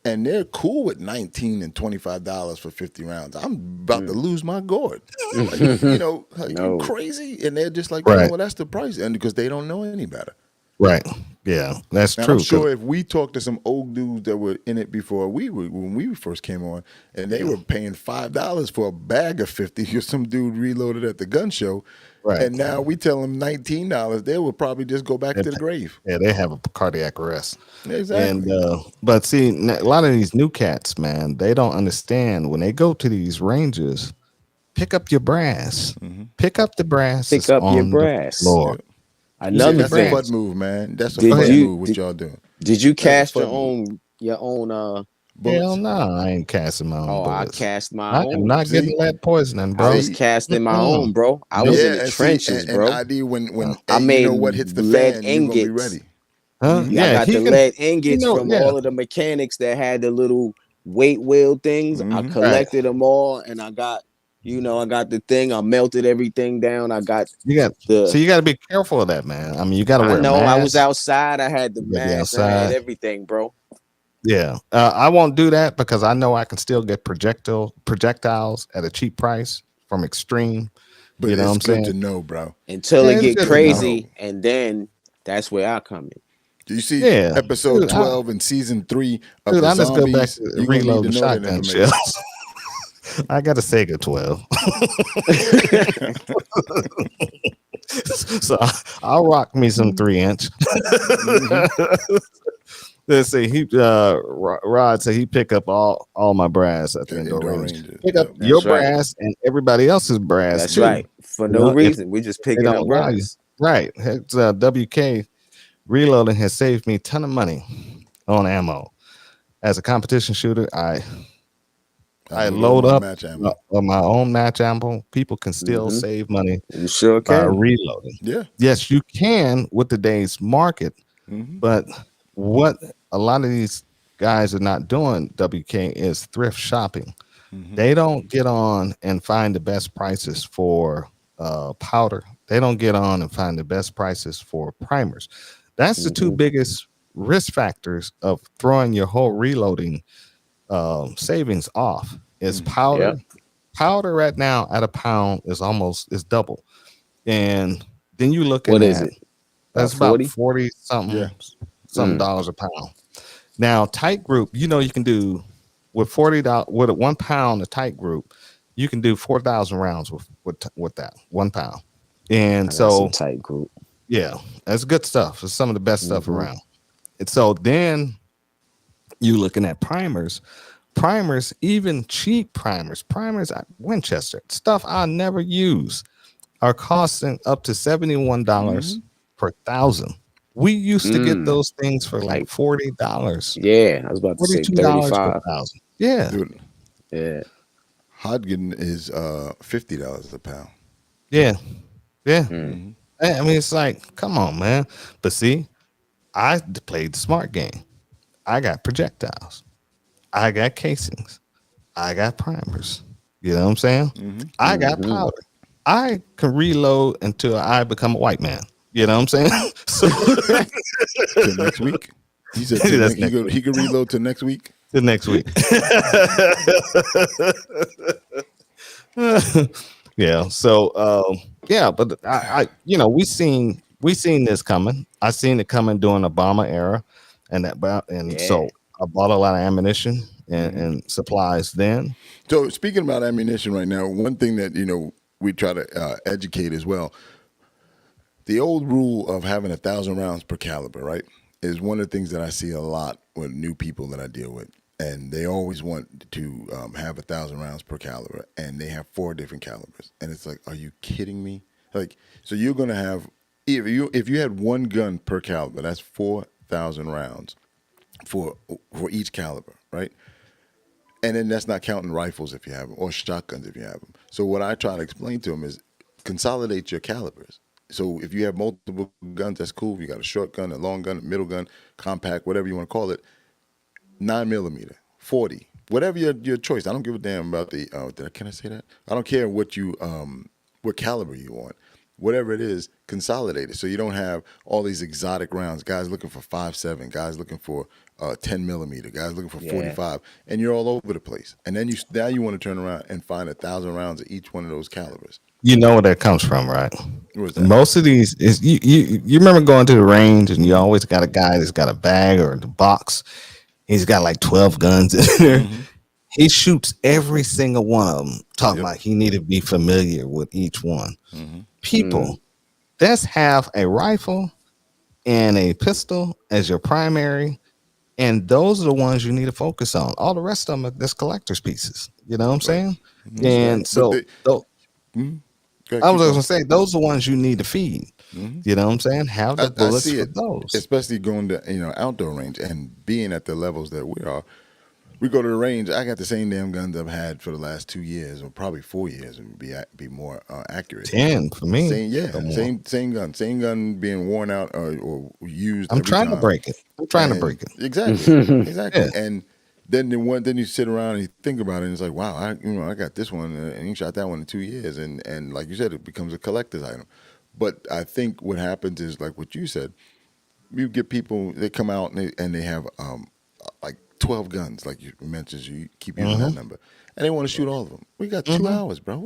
A: and they're cool with $19 and $25 for 50 rounds. I'm about to lose my gourd. Like, like, you
C: No.
A: crazy, and they're just like,
B: Right.
A: well, that's the price, and because they don't know any better.
B: Right. Yeah, that's
A: And
B: true.
A: I'm
B: 'Cause-
A: sure if we talked to some old dudes that were in it before when we first came on, and they were paying $5 for a bag of 50, because some dude reloaded at the gun show,
B: Right.
A: and now we tell them $19, they will probably just go back to the grave.
B: yeah, they have a cardiac arrest.
A: Exactly.
B: And but see, a lot of these new cats, man, they don't understand when they go to these ranges. Pick up your brass. Pick up the brass.
C: Pick
B: that's
C: up your
B: on the
C: brass.
B: floor.
A: Yeah,
C: Another
A: that's a
C: thing.
A: FUD move, man. That's a
C: Did
A: FUD
C: you-
A: move. What
C: did-
A: y'all doing?
C: Did you
A: That's a
C: cast
A: FUD move.
C: your own
B: Hell
A: Bullets.
B: no, I ain't casting my own
C: I
B: bullets.
C: cast my
B: I am
C: own.
B: not
A: See?
B: getting lead poisoning,
C: I
B: bro.
C: was
A: See?
C: casting my
B: Mm-mm.
C: own, bro. I
B: Nope.
C: was in the
A: and see,
C: trenches,
A: and
C: bro.
A: ID when
C: I
A: you
C: made
A: know what hits the
C: lead
A: fan, you're gonna be
C: ingots.
A: ready.
B: Huh?
C: I
B: Yeah,
C: got
B: he
C: the
B: can.
C: lead ingots from
B: Yeah,
C: all of the mechanics that had the little weight wheel things. I collected them all, and I got the thing. I melted everything down. I got
B: you got.
C: the.
B: So you got to be careful of that, man. I mean, you got to
C: I
B: wear a
C: know I was
B: mask.
C: outside. I had the
B: You gotta be
C: mask. I had
B: outside.
C: everything, bro.
B: Yeah, I won't do that because I know I can still get projectiles at a cheap price from extreme.
A: But
B: You know what
A: it's
B: I'm
A: good to
B: saying?
A: know, bro.
C: Until
B: Yeah,
C: it
B: it's
C: get
B: good
A: Good
B: to
A: to
B: know.
A: know.
C: crazy, and then that's where I come in.
A: Do you see
B: Yeah,
A: episode
B: dude,
A: 12 in season 3 of
B: dude,
A: the
B: I just go back
A: zombies?
B: to
A: You're gonna need to
B: reloading
A: know that
B: shotgun
A: information.
B: shells. I got a Sega 12. So I'll rock me some 3 inch.
A: Hmm.
B: Let's see. Rod said he pick up all my brass at the
A: The
B: indoor
A: indoor
B: range.
A: ranges.
B: Pick up
A: Yep.
B: your
C: That's right.
B: brass and everybody else's brass
C: That's
B: too.
C: right. For
B: You
C: no
B: know, if
C: reason, we just
B: they
C: picking
B: don't
C: up
B: allow you,
C: brass.
B: right? It's, WK reloading has saved me a ton of money on ammo. As a competition shooter,
A: I
B: I
A: load
B: load
A: my
B: up
A: match ammo.
B: my own match ammo. People can still
C: Hmm.
B: save money
C: You sure
B: by
C: can.
B: reloading.
A: Yeah.
B: Yes, you can with today's market,
A: Hmm.
B: but what a lot of these guys are not doing, WK, is thrift shopping.
A: Hmm.
B: They don't get on and find the best prices for powder. They don't get on and find the best prices for primers. That's the two
C: Hmm.
B: biggest risk factors of throwing your whole reloading savings off is
A: Hmm.
B: powder.
C: Yep.
B: Powder right now at a pound is double. And then you looking
C: What is
B: at
C: it? About
B: that's about
C: 40?
B: 40
A: Yeah.
B: something
C: Mm.
B: dollars a pound. Now, tight group, you can do with $40 with a 1 pound of tight group, you can do 4,000 rounds with that 1 pound. And
C: I got some
B: so,
C: tight group.
B: yeah, that's good stuff. It's some of the best stuff
C: Hmm.
B: around. And so then you looking at primers, even cheap primers at Winchester, stuff I never use, are costing up to $71
A: Hmm.
B: per thousand. We used to get
C: Mm.
B: those things for like
C: Like,
B: $40,
C: yeah, I was about to say
B: $42 per
C: 35.
B: thousand. Yeah,
A: Dude,
C: Yeah.
A: Hodgkin is $50 a pound.
B: yeah, yeah.
C: Mm.
A: Hmm.
B: I mean, it's like, come on, man. But see, I played the smart game. I got projectiles. I got casings. I got primers. You know what I'm saying?
A: Hmm.
B: I got
C: Hmm.
B: powder. I can reload until I become a white man. You know what I'm saying? So
A: Till next week. He said till
B: that's
A: next.
B: next week.
A: He could reload till next week.
B: Till next week. Yeah. So yeah, but we seen this coming. I seen it coming during Obama era, and
C: Yeah.
B: so I bought a lot of ammunition
A: Hmm.
B: and supplies then.
A: So speaking about ammunition right now, one thing that we try to educate as well. The old rule of having 1,000 rounds per caliber, right, is one of the things that I see a lot with new people that I deal with, and they always want to have 1,000 rounds per caliber, and they have 4 different calibers, and it's like, are you kidding me? Like, so you're gonna have if you had one gun per caliber, that's 4,000 rounds for each caliber, right? And then that's not counting rifles if you have them or shotguns if you have them. So what I try to explain to them is consolidate your calibers. So if you have multiple guns, that's cool. If you got a short gun, a long gun, a middle gun, compact, whatever you want to call it, 9 millimeter, 40, whatever your choice. I don't give a damn about the. Can I say that? I don't care what caliber you want. Whatever it is, consolidate it so you don't have all these exotic rounds. Guys looking for 5.7, guys looking for 10 millimeter, guys looking for
C: Yeah.
A: 45, and you're all over the place. And then you want to turn around and find 1,000 rounds of each one of those calibers.
B: You know where that comes from, right?
A: Where's that?
B: Most of these is you remember going to the range and you always got a guy that's got a bag or the box. He's got like 12 guns in there.
A: Mm-hmm.
B: He shoots every single one of them, talking
A: Yep.
B: about he need to be familiar with each one.
A: Mm-hmm.
C: Mm.
B: People, let's have a rifle and a pistol as your primary, and those are the ones you need to focus on. All the rest of them are just collector's pieces. You know what I'm
A: Right.
B: saying?
C: That's
A: Mm-hmm.
C: right.
B: And
A: But
B: so,
A: mhm. Go ahead,
B: I was
A: keep
B: going
A: going.
B: to say those are the ones you need to feed.
A: Mm-hmm.
B: You know what I'm saying? Have the
A: I
B: bullets
A: see
B: for
A: it,
B: those.
A: especially going to outdoor range and being at the levels that we are. We go to the range. I got the same damn guns I've had for the last 2 years, or probably 4 years, and be more accurate.
B: 10 for me
A: Same, yeah,
B: or more.
A: same gun being worn out or used
B: I'm
A: every
B: trying to
A: time.
B: break it. I'm trying to break
A: And
B: it.
A: exactly,
B: Yeah.
A: exactly. And then you sit around and you think about it, and it's like, wow, I got this one, and you shot that one in 2 years, and like you said, it becomes a collector's item. But I think what happens is like what you said. You get people, they come out and they have like 12 guns, like you mentioned. You keep using that
B: Mm-hmm.
A: number, and they want to shoot all of them. We got two
B: Mm-hmm.
A: hours, bro.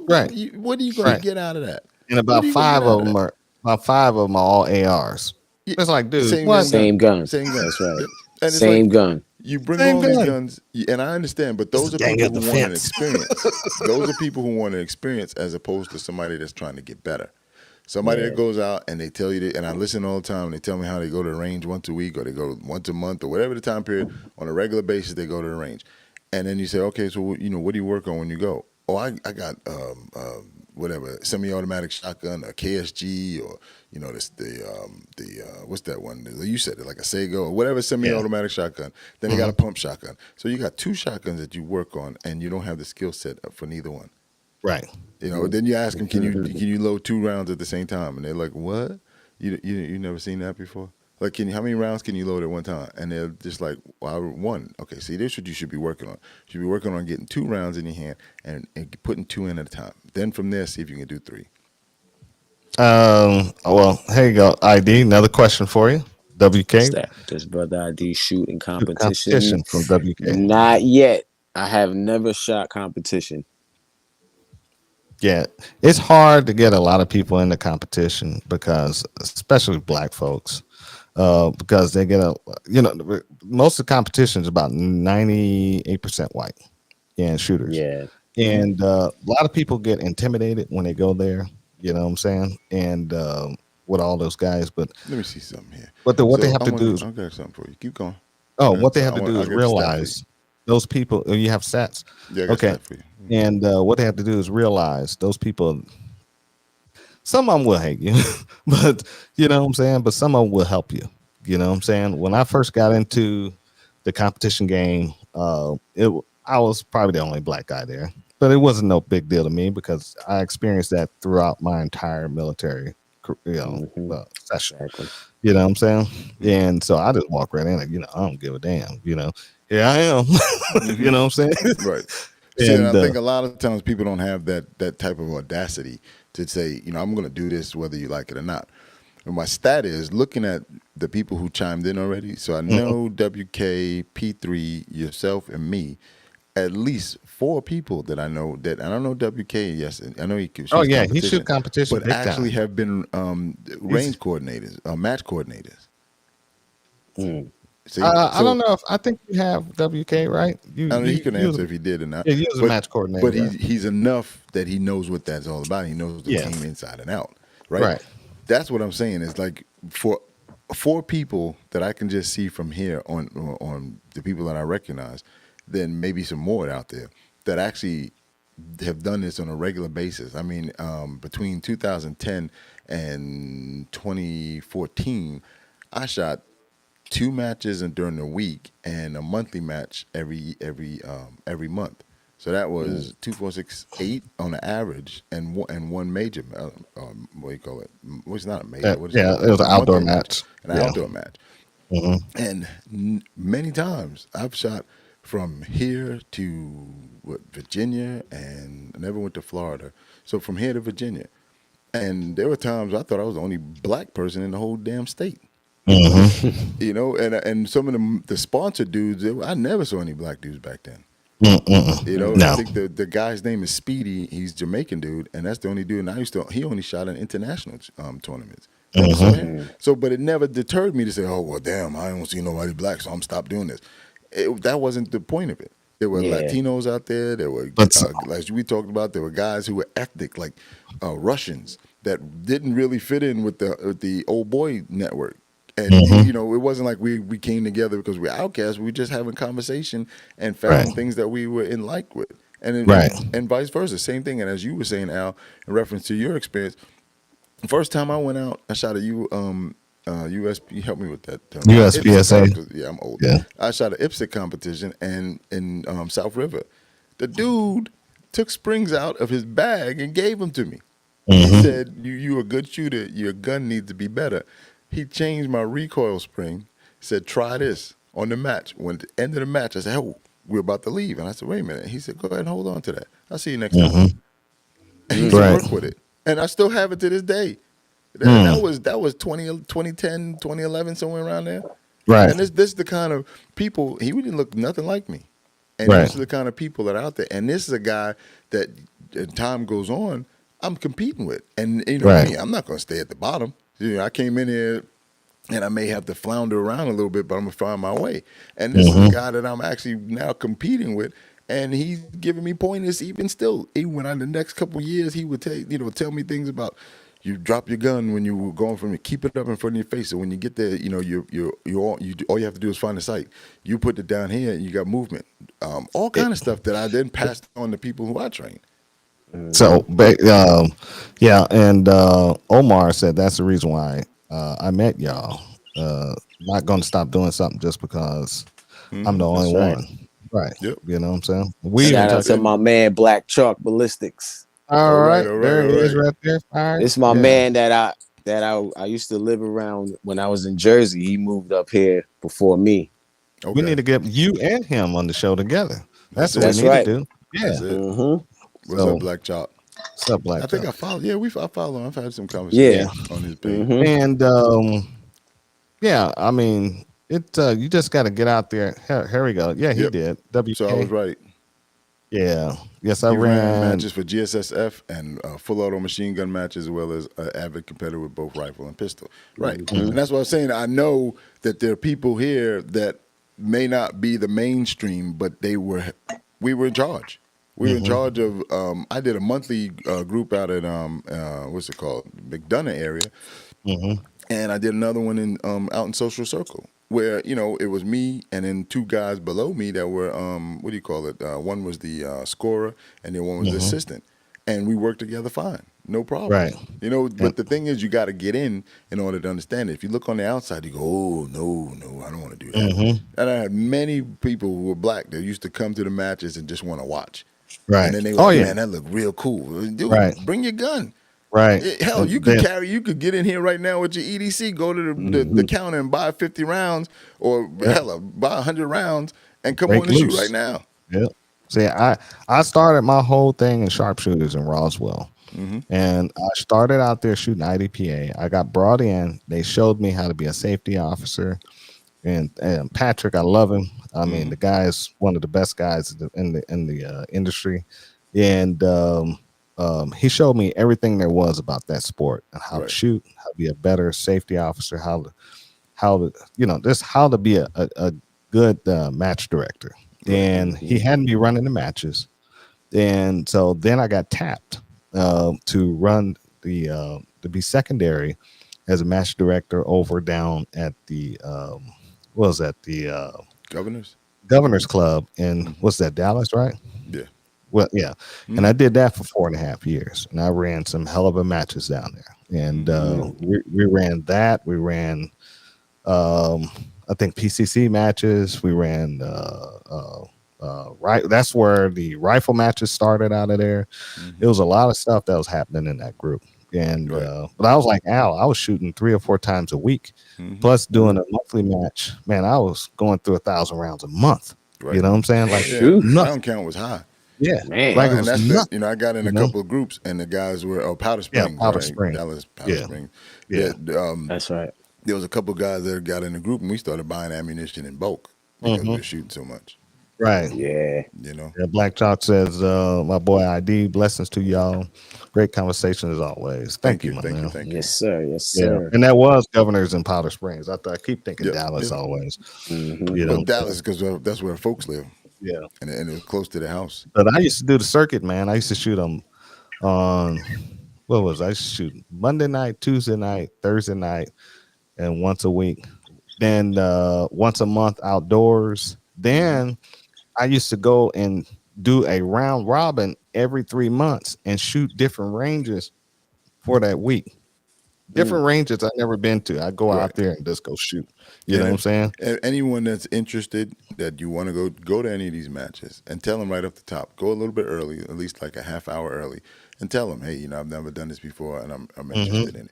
B: Right.
A: What are you going to
B: Right.
A: get out of that?
B: And
A: What are you going to get out of that?
B: about five of them are all ARs.
A: Yeah,
B: It's like, dude,
A: same
B: what?
A: damn gun,
C: Same gun.
A: same gun.
C: That's right.
A: Yep. And it's like
C: Same gun.
A: you bring
B: Same
A: all these
B: gun.
A: guns, and I understand, but
B: It's
A: those
B: the
A: are
B: gang
A: people
B: of
A: who want an
B: defense.
A: experience. Those are people who want an experience as opposed to somebody that's trying to get better. Somebody that
C: Yeah.
A: goes out and they tell you, and I listen all the time, and they tell me how they go to the range once a week or they go once a month or whatever the time period on a regular basis they go to the range. And then you say, okay, so what do you work on when you go? Oh, I got whatever semi-automatic shotgun, a KSG, or this the what's that one? You said it, like a Sego or whatever
B: Yeah.
A: semi-automatic shotgun. Then you got a
B: Mm-hmm.
A: pump shotgun. So you got two shotguns that you work on, and you don't have the skill set for neither one.
B: Right.
A: Then you ask them, can you load 2 rounds at the same time? And they're like, what? You never seen that before? Like, how many rounds can you load at one time? And they're just like, well, one. Okay, see, this is what you should be working on. You should be working on getting 2 rounds in your hand and putting two in at a time. Then from there, see if you can do three.
B: Well, here you go. ID. Another question for you.
C: What's
B: WK.
C: that? Does Brother ID shoot in
B: Shoot
C: competition?
B: competition from WK.
C: Not yet. I have never shot competition.
B: Yeah, it's hard to get a lot of people into competition because, especially black folks, because they get most of the competition is about 98% white and shooters,
C: Yeah.
B: and a lot of people get intimidated when they go there. You know what I'm saying? And with all those guys, but
A: Let me see something here.
B: what they
A: So
B: have to do is
A: I got something for you. Keep going.
B: what they
A: So
B: have to do
A: I'll
B: is
A: get the stat for you.
B: realize those people. You have stats,
A: Yeah, I got
B: okay,
A: stat for you.
B: and what they have to do is realize those people. Some of them will hate you, but you know what I'm saying. But some of them will help you. You know what I'm saying. When I first got into the competition game, I was probably the only black guy there, but it wasn't no big deal to me because I experienced that throughout my entire military,
C: Hmm.
B: session.
C: Exactly.
B: You know what I'm saying? And so I just walk right in, like, I don't give a damn. Here I am. You know what I'm saying?
A: Right. See, and I
B: And
A: think a lot of times people don't have that type of audacity to say, I'm going to do this whether you like it or not. And my stat is looking at the people who chimed in already. So I
B: mhm.
A: know WK, P3, yourself, and me. At least 4 people that I know that I don't know WK. Yes, I know he
B: Oh
A: shoots
B: yeah, he shoot
A: competition,
B: competition
A: but
B: big
A: actually
B: time.
A: have been
B: He's
A: range coordinators, match coordinators.
C: Mm.
A: See,
B: I don't
A: so
B: know if I think you have WK right. You
A: I mean, he
B: you
A: can
B: you was
A: answer if he did or not,
B: yeah you was a
A: but
B: match coordinator,
A: but
B: right?
A: he's enough that he knows what that's all about. He knows the
B: Yeah,
A: game inside and out, right?
B: right.
A: That's what I'm saying. Is like for 4 people that I can just see from here on the people that I recognize, then maybe some more out there that actually have done this on a regular basis. I mean, between 2010 and 2014, I shot 2 matches and during the week and a monthly match every month. So that
C: Mm.
A: was 2 4 6 8 on the average, and one major. What do you call it? Well, it's not a major. What is it
B: Yeah,
A: called?
B: it was an
A: A
B: outdoor
A: monthly match,
B: match.
A: an
B: Yeah.
A: outdoor match.
B: Hmm.
A: And many times I've shot from here to Virginia, and I never went to Florida. So from here to Virginia, and there were times I thought I was the only black person in the whole damn state.
B: Hmm.
A: And some of the sponsored dudes, I never saw any black dudes back then. I
B: No.
A: think the guy's name is Speedy. He's Jamaican dude, and that's the only dude. And he only shot in international tournaments. Never saw
B: Hmm.
A: him.
C: Mm.
A: So, but it never deterred me to say, "Oh well, damn, I don't see nobody black, so I'm stop doing this." That wasn't the point of it. There were
C: Yeah.
A: Latinos out there. There were,
B: But
A: like we talked about, there were guys who were ethnic, like Russians, that didn't really fit in with the old boy network. And
B: mhm.
A: it wasn't like we came together because we're outcasts. We were just having conversation and
B: Right,
A: found things that we were in like with,
B: right.
A: and vice versa. Same thing. And as you were saying, Al, in reference to your experience, first time I went out, I shot a USP. Help me with that term. IPSC,
B: USPSA.
A: right? 'Cause, yeah, I'm old.
B: Yeah.
A: I shot an IPSC competition and in South River. The dude took springs out of his bag and gave them to me. He
B: Hmm.
A: said, "You a good shooter. Your gun needs to be better." He changed my recoil spring. Said, "Try this on the match." When at the end of the match, I said, "Oh, we're about to leave," and I said, "Wait a minute." He said, "Go ahead and hold on to that. I'll see you next time."
B: Hmm.
A: And he said,
C: Mm.
B: Right.
A: "Work with it," and I still have it to this day. And
B: Mm.
A: that was 2010, 2011, somewhere around there.
B: Right.
A: And this is the kind of people, he didn't look nothing like me. And
B: Right.
A: these are the kind of people that are out there. And this is a guy that, as time goes on, I'm competing with. And you know
B: Right.
A: me, I'm not going to stay at the bottom. You know, I came in here and I may have to flounder around a little bit, but I'm gonna find my way. And this is a
B: Mm-hmm.
A: guy that I'm actually now competing with, and he's giving me pointers even still. Even when the next couple of years, he would tell me things about you drop your gun when you were going from it, keep it up in front of your face. So when you get there, you know all you have to do is find a sight. You put it down here, and you got movement. All
B: It,
A: kind of stuff that I then passed on to people who I train.
B: so, yeah, and Omar said that's the reason why I met y'all. Not going to stop doing something just because I'm the only
C: That's right.
B: one. Right.
A: Yep.
B: You know what I'm saying? We even
C: Shout out
B: talk.
C: to
A: And
C: my man Black Chalk Ballistics.
B: All
A: all right,
B: right.
A: all right,
B: There
A: all
B: he is
A: right.
B: right there. All right.
C: This my
B: Yeah.
C: man that I used to live around when I was in Jersey. He moved up here before me.
B: We need
A: Okay,
B: to get you and him on the show together.
A: that's
B: That's what we
A: it.
C: That's
B: need to
C: right.
B: do. Yeah.
A: That's it.
C: Mm-hmm.
A: What's up,
B: So,
A: Black Chop?
B: what's up,
A: I
B: Black
A: think
B: Chuck?
A: I follow. Yeah, I follow him. I've had some
C: Yeah.
B: Yeah.
A: conversations on his page.
C: Mm-hmm.
B: And yeah, I mean, you just got to get out there. Here we go. Yeah, he
A: Yep.
B: did.
A: So I was
B: WK.
A: right.
B: Yeah. Yes, I
A: He ran
B: ran.
A: matches for GSSF and full auto machine gun matches, as well as an avid competitor with both rifle and pistol. Right.
C: Mm-hmm.
A: And that's what I was saying. I know that there are people here that may not be the mainstream, but we were in charge. We were in
B: Mm-hmm.
A: charge of. I did a monthly group out at what's it called, McDonough area,
B: Mm-hmm.
A: and I did another one in out in Social Circle where it was me and then two guys below me that were what do you call it? One was the scorer and then one was the
B: Mm-hmm.
A: assistant, and we worked together fine, no
B: Right.
A: problems.
B: And
A: But the thing is, you got to get in order to understand it. If you look on the outside, you go, oh no, no, I don't want to do that.
B: mm-hmm.
A: And I had many people who were black that used to come to the matches and just want to watch. And
B: Right.
A: then they were
B: Oh
A: like,
B: yeah.
A: man, that looked real cool.
B: Right.
A: Dude, bring your gun.
B: Right.
A: Hell,
B: And
A: you
B: then
A: could get in here right now with your EDC, go to the
C: Mm-hmm.
A: counter and buy 50 rounds, or
B: yeah,
A: hell, buy 100 rounds and come on
B: break
A: and shoot right
B: loose.
A: now.
B: Yeah. See, I started my whole thing in sharpshooters in Roswell.
A: Mm-hmm.
B: And I started out there shooting IDPA. I got brought in. They showed me how to be a safety officer. And Patrick, I love him. I mean,
A: Mm-hmm.
B: the guy is one of the best guys in the industry. And he showed me everything there was about that sport and how to
A: Right.
B: shoot, how to be a better safety officer, how to just how to be a good match director.
A: Right.
B: And he had me running the matches. And so then I got tapped to run to be secondary as a match director over down at the what was that the
A: Governors?
B: Governors Club in
A: Mm-hmm.
B: what's that Dallas, right?
A: Yeah.
B: Well, yeah, and
A: Mm-hmm.
B: I did that for 4.5 years, and I ran some hell of a matches down there, and we ran that. We ran, I think PCC matches. We ran, right. That's where the rifle matches started out of there.
A: Mm-hmm.
B: It was a lot of stuff that was happening in that group, and
A: Right.
B: but I was like Al. I was shooting 3 or 4 times a week,
A: Mm-hmm.
B: plus doing a monthly match. Man, I was going through 1,000 rounds a month.
A: Right.
B: You know what I'm saying?
A: Oh
B: Like
A: yeah,
C: Shoot.
A: round
B: nothing.
A: count was high.
B: Yeah,
C: Man.
B: like it
A: And
B: was
A: that's
B: nothing.
A: I got in
B: You
A: a
B: know?
A: couple of groups, and the guys were Powder
B: Yeah,
A: Springs,
B: Powder
A: right?
B: Springs.
A: Dallas Powder
B: Yeah,
A: Springs.
B: yeah.
C: That's right.
A: There was a couple of guys that got in the group, and we started buying ammunition in bulk because we
B: hmm
A: were shooting so much.
B: Right.
C: Yeah.
A: You know.
B: Yeah, Black Chalk says, my boy ID, blessings to y'all. Great conversation as always. Thank
A: Thank
B: you,
A: you,
B: my
A: thank you,
B: man.
A: thank you.
C: Yes, sir. Yes,
B: Yeah.
C: sir.
B: And that was Governors in Powder Springs. I keep thinking
A: Yep,
B: Dallas
A: yep.
B: always.
C: Mm-hmm.
B: You
A: Well,
B: know.
A: Dallas, because that's where folks live,
B: Yeah.
A: and it was close to the house.
B: But I used to do the circuit, man. I used to shoot them on what was I used to shoot Monday night, Tuesday night, Thursday night, and once a week. Then once a month outdoors.
A: Mm-hmm.
B: Then I used to go and do a round robin every 3 months and shoot different ranges for that week. Different ranges I've never been to. I go
A: Right.
B: out there and just go shoot. You know
A: And
B: what I'm saying?
A: anyone that's interested that you want to go to any of these matches, and tell them right off the top, go a little bit early, at least like a half hour early, and tell them, hey, I've never done this before, and I'm
B: Mm-hmm.
A: interested in it.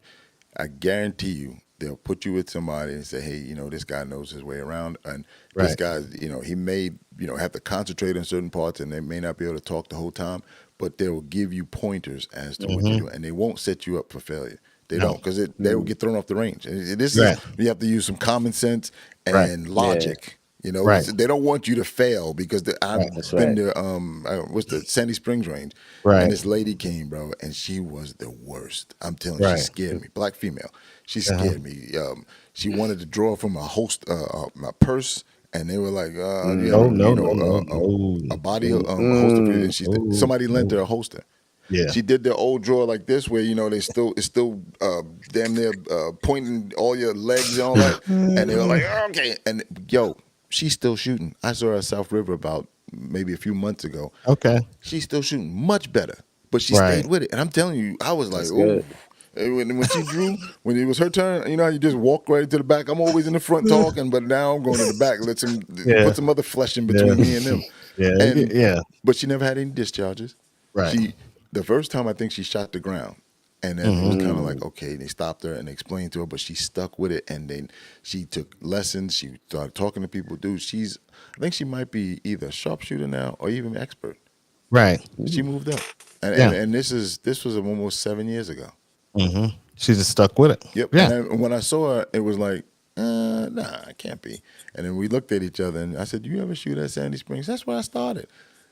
A: I guarantee you, they'll put you with somebody and say, hey, this guy knows his way around, and this
B: Right.
A: guy, he may, have to concentrate on certain parts, and they may not be able to talk the whole time, but they will give you pointers as to what to
B: Mm-hmm.
A: do, and they won't set you up for failure. They
B: No.
A: don't, because they will get thrown off the range. This is
B: Right.
A: you have to use some common sense
B: Right.
A: and logic. You know,
B: Right.
A: they don't want you to fail because
B: Right.
C: That's
A: I've been
C: right.
A: to what's the Sandy Springs range, and
B: Right.
A: this lady came, bro, and she was the worst. I'm telling you, she
B: Right.
A: scared me. Black female, she
B: Uh-huh.
A: scared me. She wanted to draw from my purse, and they were like, "Do you have
B: No,
A: a
B: no, no, no,
A: a
B: no.
A: body
C: Mm,
A: holster for you?"
C: mm.
A: And
B: Oh,
A: somebody lent
B: no.
A: her a holster.
B: Yeah.
A: She did their old drawer like this, where it's still damn near pointing all your legs and all that, and they were like, okay, and yo, she's still shooting. I saw her at South River about maybe a few months ago.
B: Okay.
A: She's still shooting much better, but she
B: Right.
A: stayed with it, and I'm telling you, I was like,
C: That's
A: oh.
C: good.
A: When she drew, when it was her turn, you know how you just walk right to the back. I'm always in the front talking, but now I'm going to the back. Let some
B: Yeah.
A: put some other flesh in
B: Yeah.
A: between me and them.
B: Yeah.
A: And
B: Yeah.
A: but she never had any discharges.
B: Right.
A: The first time I think she shot the ground, and then it was kind of like okay, they stopped her and explained to her, but she stuck with it, and then she took lessons. She started talking to people. Dude, I think she might be either a sharpshooter now or even expert.
B: Right.
A: She moved up, and
B: Yeah.
A: this was almost 7 years ago.
B: She just stuck with it.
A: Yep.
B: Yeah.
A: And when I saw her, it was like, nah, it can't be. And then we looked at each other, and I said, "You ever shoot at Sandy Springs? That's where I started."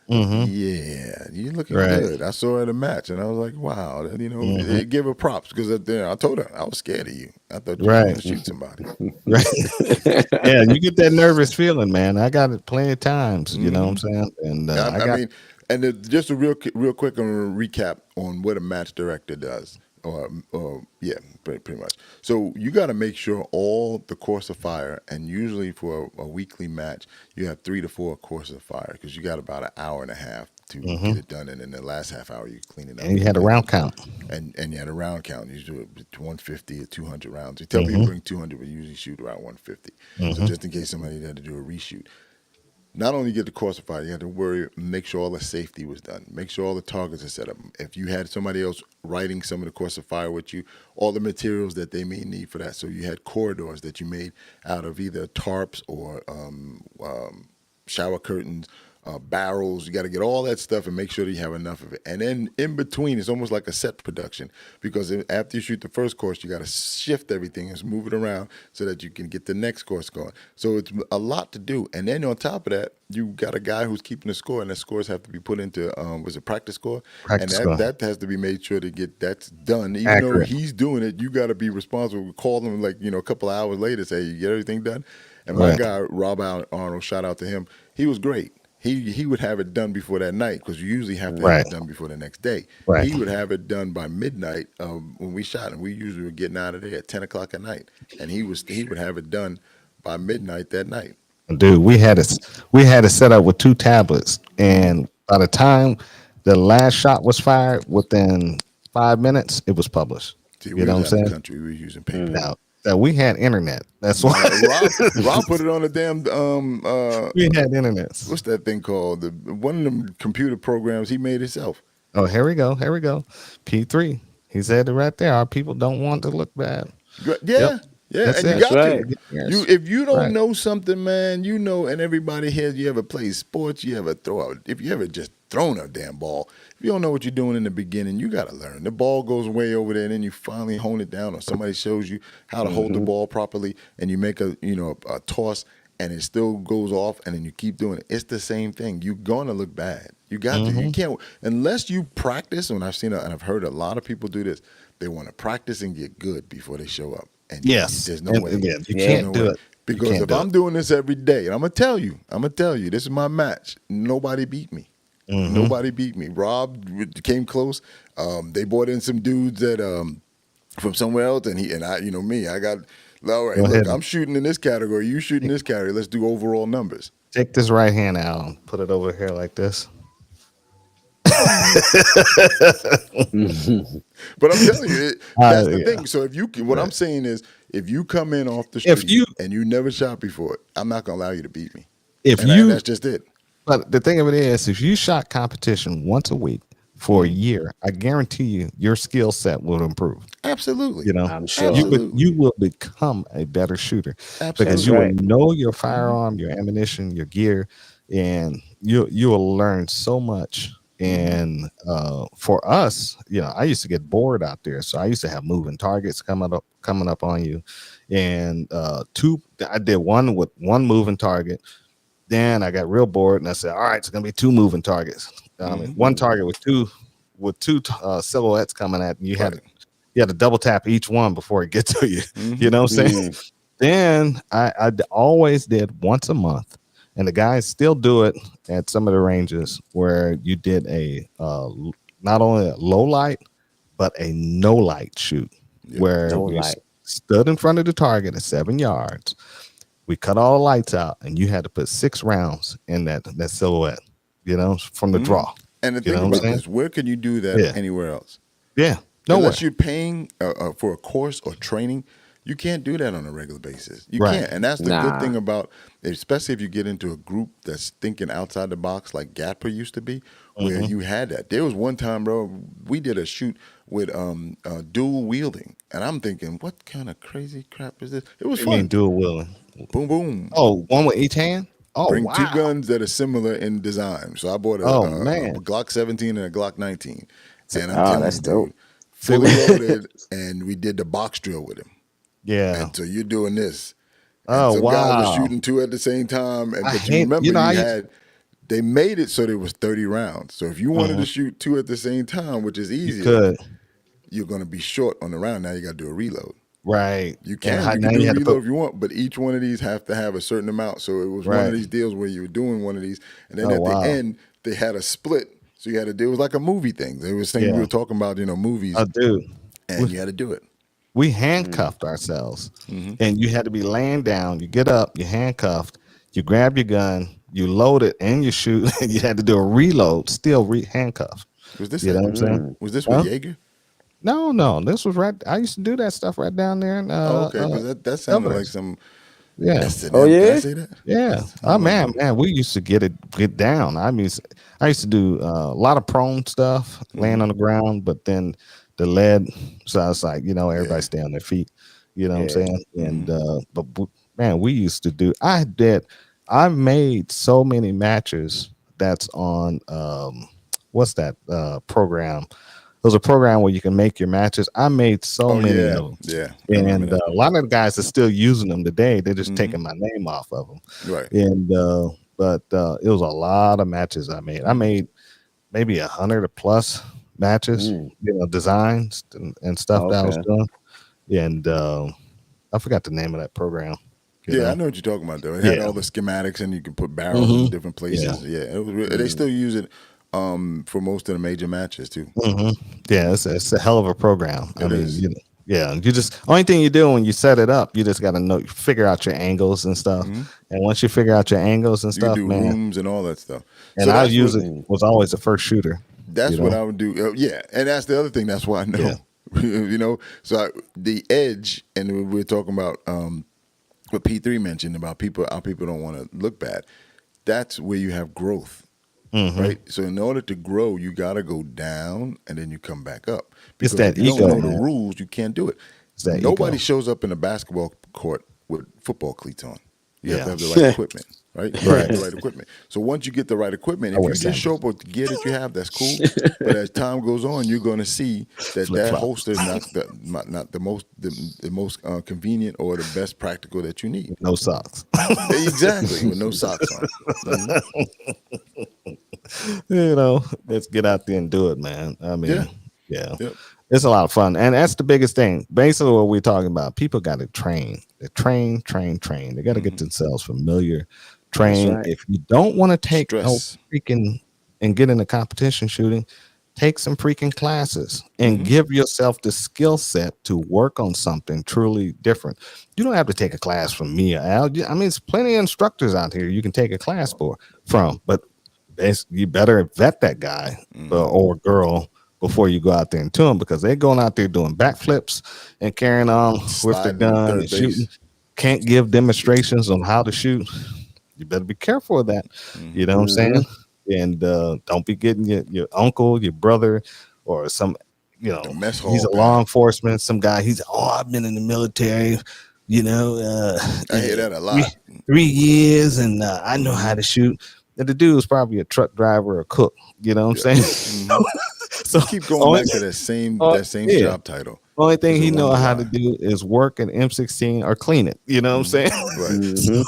A: Yeah, you looking
B: Right.
A: good. I saw her at a match, and I was like, "Wow," it give her props because I told her I was scared of you. I thought you were
B: Right.
A: going to shoot somebody.
B: Right. Yeah. You get that nervous feeling, man. I got it plenty of times. You know what I'm saying? And I
A: I
B: got.
A: mean, and just a real quick on a recap on what a match director does, or yeah, pretty much. So you got to make sure all the course of fire, and usually for a weekly match, you have 3 to 4 courses of fire because you got about an hour and a half to get it done, and in the last half hour you clean it up.
B: And you had a round count.
A: And you had a round count. You do it 150 or 200 rounds. You tell people bring 200, but you usually shoot around 150. So just in case somebody had to do a reshoot. Not only get the course of fire, you had to make sure all the safety was done, make sure all the targets are set up. If you had somebody else writing some of the course of fire with you, all the materials that they may need for that. So you had corridors that you made out of either tarps or shower curtains, barrels. You got to get all that stuff and make sure that you have enough of it. And then in between, it's almost like a set production because after you shoot the first course, you got to shift everything and move it around so that you can get the next course going. So it's a lot to do. And then on top of that, you got a guy who's keeping the score, and the scores have to be put into was it practice score?
B: Practice
A: And
B: score.
A: that has to be made sure to get that's done. Even though
B: Accurate.
A: he's doing it, you got to be responsible. Call them like a couple of hours later, say you get everything done. And my
B: Right.
A: guy Rob Arnold, shout out to him. He was great. He would have it done before that night because you usually have to have
B: Right.
A: it done before the next day.
B: Right.
A: He would have it done by midnight when we shot, and we usually were getting out of there at 10 o'clock at night, and he would have it done by midnight that night.
B: Dude, we had it set up with 2 tablets, and by the time the last shot was fired, within 5 minutes, it was published.
A: See,
B: You
A: we
B: know
A: was
B: what I'm
A: out of the
B: saying?
A: country. We were using paper.
B: Now we had internet. That's why
A: Rob put it on the damn
B: we had internet.
A: what's that thing called? One of them computer programs he made himself.
B: Oh, here we go. Here we go. P3. He said it right there. Our people don't want to look bad.
A: Yeah,
B: Yep.
A: yeah,
B: That's
A: and you
B: it.
C: That's
A: got
C: right.
A: to.
B: Yes.
A: If you don't
B: Right.
A: know something, man, and everybody here, you ever play sports, you ever throw out, if you ever just thrown a damn ball, if you don't know what you're doing in the beginning, you got to learn. The ball goes way over there, and then you finally hone it down, or somebody shows you how to hold the ball properly, and you make a toss, and it still goes off, and then you keep doing it. It's the same thing. You're gonna look bad. You got to. You can't unless you practice. And I've heard a lot of people do this. They want to practice and get good before they show up. And
B: Yes.
A: there's no
B: And
A: way.
B: again, you
C: Yeah.
B: can't
A: No
B: do
A: way.
B: it. You
A: Because
B: can't
A: if
B: do
A: I'm
B: it.
A: doing this every day, and I'm gonna tell you, this is my match. Nobody beat me. Nobody beat me. Rob came close. They brought in some dudes that from somewhere else, and I, me, I got. All right,
B: Go
A: look,
B: ahead.
A: I'm shooting in this category. You shooting in this category. Let's do overall numbers.
B: Take this right hand out and put it over here like this.
A: But I'm telling you, that's the
B: Yeah.
A: thing. So what I'm saying is, if you come in off the
B: If
A: street
B: you
A: and you never shot before, I'm not gonna allow you to beat me.
B: if
A: And
B: you
A: that's just it.
B: but the thing of it is, if you shot competition once a week for a year, I guarantee you your skill set will improve.
A: Absolutely.
B: You know,
C: I'm sure.
A: Absolutely.
B: you will become a better shooter because
A: Absolutely.
B: you will
C: Right.
B: know your firearm, your ammunition, your gear, and you will learn so much And for us, I used to get bored out there, so I used to have moving targets coming up on you, and I did one with one moving target. Then I got real bored, and I said, "All right, it's gonna be two moving targets. One target with two silhouettes coming at, and you had to double tap each one before it gets to you. You know what I'm saying?" Then I always did once a month, and the guys still do it at some of the ranges where you did a not only a low light but a no light shoot, where
C: No
B: we
C: light.
B: stood in front of the target at 7 yards. We cut all the lights out, and you had to put 6 rounds in that silhouette, from the draw.
A: And the
B: You
A: thing
B: know what I'm
A: about
B: saying?
A: this, where can you do that
B: Yeah.
A: anywhere else?
B: Yeah, nowhere.
A: Unless you're paying for a course or training, you can't do that on a regular basis. You
B: Right.
A: can't. And that's the
C: Nah.
A: good thing about, especially if you get into a group that's thinking outside the box like GAPA used to be, where you had that. There was one time, bro, we did a shoot with dual wielding. And I'm thinking, what kind of crazy crap is this? It was
B: What do you mean
A: fun.
B: dual wielding?
A: Boom, boom.
B: Oh, one with each hand? Oh,
A: Bring
B: wow.
A: two guns that are similar in design. So I bought a
B: Oh, man.
A: Glock 17 and a Glock 19. And I'm
C: Oh,
A: telling
C: that's
A: you,
C: dope.
A: dude, fully loaded, and we did the box drill with him.
B: Yeah.
A: And so you're doing this. And
B: Oh,
A: some guys were
B: wow.
A: shooting two at the same time. And
B: I
A: but you
B: hate-
A: remember
B: you know,
A: they made it so there was 30 rounds. So if you wanted to shoot two at the same time, which is
B: You
A: easier,
B: could.
A: you're gonna be short on the round. Now you gotta do a reload.
B: Right.
A: You
B: And
A: can. You
B: now
A: can do a
B: had to
A: reload
B: put-
A: if you want, but each one of these have to have a certain amount. So it was one
B: Right.
A: of these deals where you were doing one of these, and then
B: Oh,
A: at
B: wow.
A: the end they had a split. So you had to. It was like a movie thing. They were saying
B: Yeah.
A: we were talking about movies,
B: Dude,
A: and you had to do it.
B: we handcuffed ourselves, and you had to be laying down. You get up, you handcuffed, you grab your gun, you load it, and you shoot. And you had to do a reload, still handcuffed.
A: Was this?
B: You know what I'm saying?
A: Was this
B: Huh?
A: with Jaeger?
B: No. This was right. I used to do that stuff right down there. In,
A: Oh, okay, because that sounded like
B: Elbridge.
A: some.
B: Yeah.
A: S&M.
C: Oh,
A: Can I
C: yeah?
A: say that?
B: Yeah. Oh man, we used to get down. I used to do a lot of prone stuff, laying on the ground, but then the lead. So I was like, everybody stay on their feet. You know what I'm saying? And man, we used to do. I made so many matches. That's on what's that program? There's a program where you can make your matches. I made so many
A: yeah,
B: of them.
A: yeah. I remember
B: And
A: that.
B: a lot of the guys are still using them today. They're just taking my name off of them.
A: Right.
B: And but it was a lot of matches I made. I made maybe 100 or plus matches, designs and stuff that I was
C: Okay.
B: doing. And I forgot the name of that program.
A: Yeah, I know what you're talking about though. It had all the schematics, and you can put barrels in different places. Yeah, it was. They still use it for most of the major matches too.
B: Yeah, it's a hell of a program.
A: It is.
B: You just only thing you do when you set it up, you just got to figure out your angles and stuff. And once you figure out your angles and
A: You
B: stuff,
A: do
B: man.
A: rooms and all that stuff.
B: And
A: So
B: I
A: that's
B: usually was always the first shooter.
A: That's what I would do. Yeah, and that's the other thing. That's why I know.
B: Yeah.
A: So the edge, and we're talking about what P3 mentioned about how people don't want to look bad. That's where you have growth, right? So in order to grow, you got to go down and then you come back up. Because
B: that
A: if you
B: ego,
A: don't know the
B: man.
A: rules, you can't do it.
B: It's that
A: Nobody
B: ego.
A: shows up in a basketball court with football cleats on. You have to have the
C: Yeah.
A: right equipment, right? You have the right equipment. So once you get the right equipment, if
B: wear
A: you just show up with the gear that you have, that's cool. But as time goes on, you're going to see that
B: Flip-flop.
A: holster is not the most convenient or the best practical that you need.
B: No socks.
A: Exactly, with no socks on.
B: Let's get out there and do it, man. I mean,
A: Yeah. Yep.
B: It's a lot of fun. And that's the biggest thing. Basically, what we're talking about, people got to train. They train. They got to get themselves familiar. Train.
C: right.
B: If you don't want to take
A: Stress.
B: freaking and get into competition shooting, take some freaking classes and give yourself the skill set to work on something truly different. You don't have to take a class from me or Al. I mean, there's plenty of instructors out here you can take a class from, but you better vet that guy or girl before you go out there and to them, because they're going out there doing backflips and carrying on with the
A: Sliding
B: gun
A: third
B: and shooting.
A: base.
B: Can't give demonstrations on how to shoot. You better be careful of that. You know what I'm saying? And don't be getting your uncle, your brother, or some,
A: mess hall
B: he's a
A: guy.
B: law enforcement, some guy. I've been in the military,
A: I hear that a lot.
B: 3 years, and I know how to shoot. And the dude was probably a truck driver or a cook. You know what I'm
A: Yeah.
B: saying?
A: Hmm.
B: So
A: You keep going
B: only,
A: back to that same
B: yeah,
A: job title.
B: only thing
A: Is a
B: he know
A: wonder
B: how to
A: why.
B: do is work an M16 or clean it. You know what I'm
A: Hmm.
B: saying?
A: Right.
C: Mm-hmm.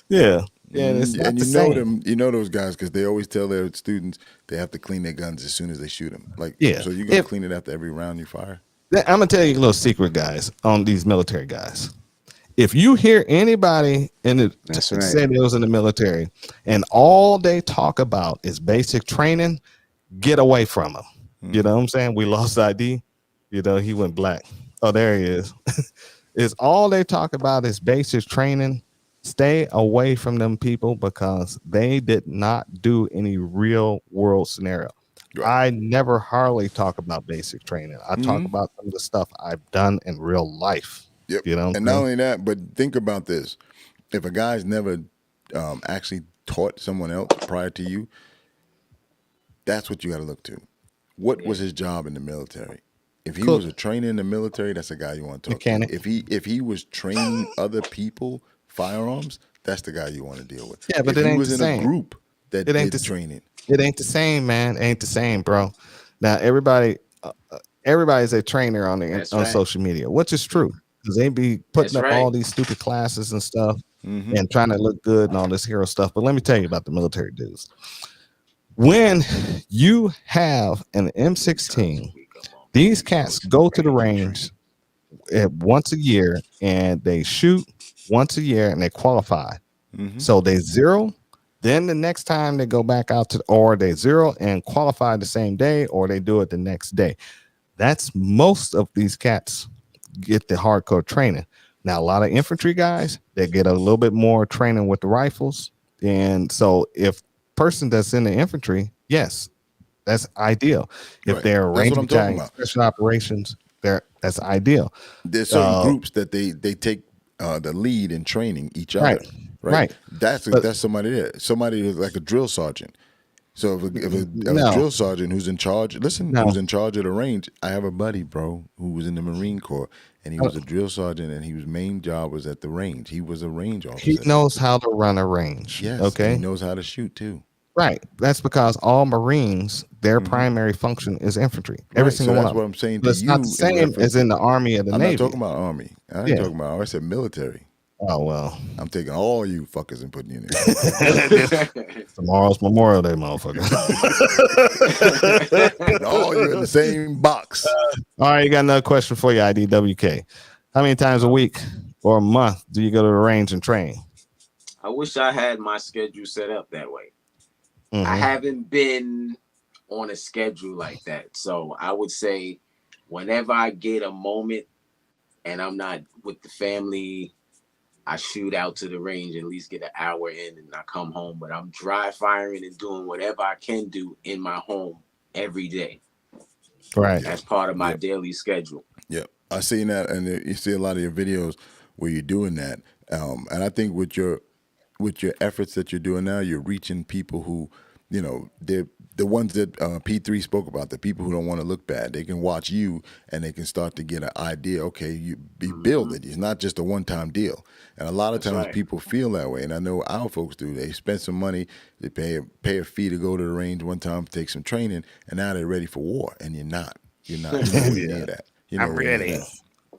B: Yeah, yeah. And it's
A: Hmm.
B: not
A: And
B: the
A: you know
B: same.
A: them. You know those guys because they always tell their students they have to clean their guns as soon as they shoot them. Like,
B: Yeah.
A: so you're gonna
B: If
A: clean it after every round you fire.
B: I'm gonna tell you a little secret, guys, on these military guys. If you hear anybody in the
C: That's right.
B: say they was in the military and all they talk about is basic training, get away from them. You know
A: Hmm.
B: what I'm saying? We lost ID. You know, he went black. Oh, there he is. Is all they talk about is basic training. Stay away from them people because they did not do any real world scenario.
A: Right.
B: I never hardly talk about basic training. I talk
A: Hmm.
B: about some of the stuff I've done in real life.
A: Yep.
B: You know what
A: And
B: I'm
A: not
B: saying?
A: only that, but think about this: if a guy's never actually taught someone else prior to you, that's what you got to look to. What
C: Yeah.
A: was his job in the military? If he was
B: Cook,
A: a trainer in the military, that's a guy you want to talk to.
B: mechanic.
A: If he was training other people firearms, that's the guy you want to deal with.
B: Yeah, but
A: If
B: it
A: he
B: ain't the
A: was in a
B: same.
A: group that
B: It ain't
A: did
B: the
A: training,
B: it ain't the same, man. It ain't the same, bro. Now everybody's a trainer on the
C: That's
B: on
C: right.
B: social media, which is true because they be putting
C: That's
B: up all
C: right.
B: these stupid classes and stuff
A: hmm,
B: and trying to look good and all this hero stuff. But let me tell you about the military dudes. When you have an M16, these cats go to the range once a year and they shoot once a year and they qualify.
A: hmm,
B: So they zero. Then the next time they go back out to, or they zero and qualify the same day, or they do it the next day. That's most of these cats get the hardcore training. Now, a lot of infantry guys that get a little bit more training with the rifles. And so if person that's in the infantry, yes, that's ideal. If
A: right.
B: they're a
A: That's what
B: ranger
A: I'm talking
B: guy,
A: about.
B: special operations, that's ideal.
A: There's certain
B: Uh,
A: groups that they take the lead in training each
B: right,
A: other. Right.
B: right.
A: That's
B: But
A: that's somebody there. Somebody who's like a drill sergeant. So if a
B: no,
A: drill sergeant who's in charge, listen, who's
B: no.
A: in charge of the range, I have a buddy, bro, who was in the Marine Corps, and he was a drill sergeant, and his main job was at the range. He was a range
B: He
A: officer.
B: knows how to run a range.
A: Yes, and he
B: Okay.
A: knows how to shoot too.
B: Right. That's because all Marines, their
A: Hmm.
B: primary function is infantry. Every
A: Right. So
B: single one
A: that's
B: of
A: what
B: them.
A: I'm saying
B: But
A: to
B: it's not the
A: you in
B: same as
A: reference.
B: in the Army or the
A: I'm not
B: Navy.
A: talking about Army. I ain't
B: Yeah.
A: talking about Army. I said military.
B: Oh well.
A: I'm taking all you fuckers and putting you in the military.
B: Tomorrow's Memorial Day, motherfucker.
A: Putting all you in the same box.
B: All right, you got another question for you, IDWK. How many times a week or a month do you go to the range and train?
C: I wish I had my schedule set up that way. I
B: Mm-hmm.
C: haven't been on a schedule like that. So I would say whenever I get a moment and I'm not with the family, I shoot out to the range and at least get an hour in and I come home. But I'm dry firing and doing whatever I can do in my home every day.
B: Right.
A: Yep.
C: That's part of my
A: Yep.
C: daily schedule.
A: Yep. I seen that, and you see a lot of your videos where you're doing that. And I think with your efforts that you're doing now, you're reaching people who, they're the ones that P3 spoke about, the people who don't want to look bad. They can watch you and they can start to get an idea. Okay, you build
C: Mm-hmm.
A: it. It's not just a one-time deal. And a lot of
C: That's
A: times
C: right.
A: people feel that way, and I know our folks do. They spend some money, they pay a fee to go to the range one time, take some training, and now they're ready for war. And you're not. You're not. You're nowhere
B: Yeah.
A: near that. You're
B: I'm
A: nowhere near
B: ready.
A: that.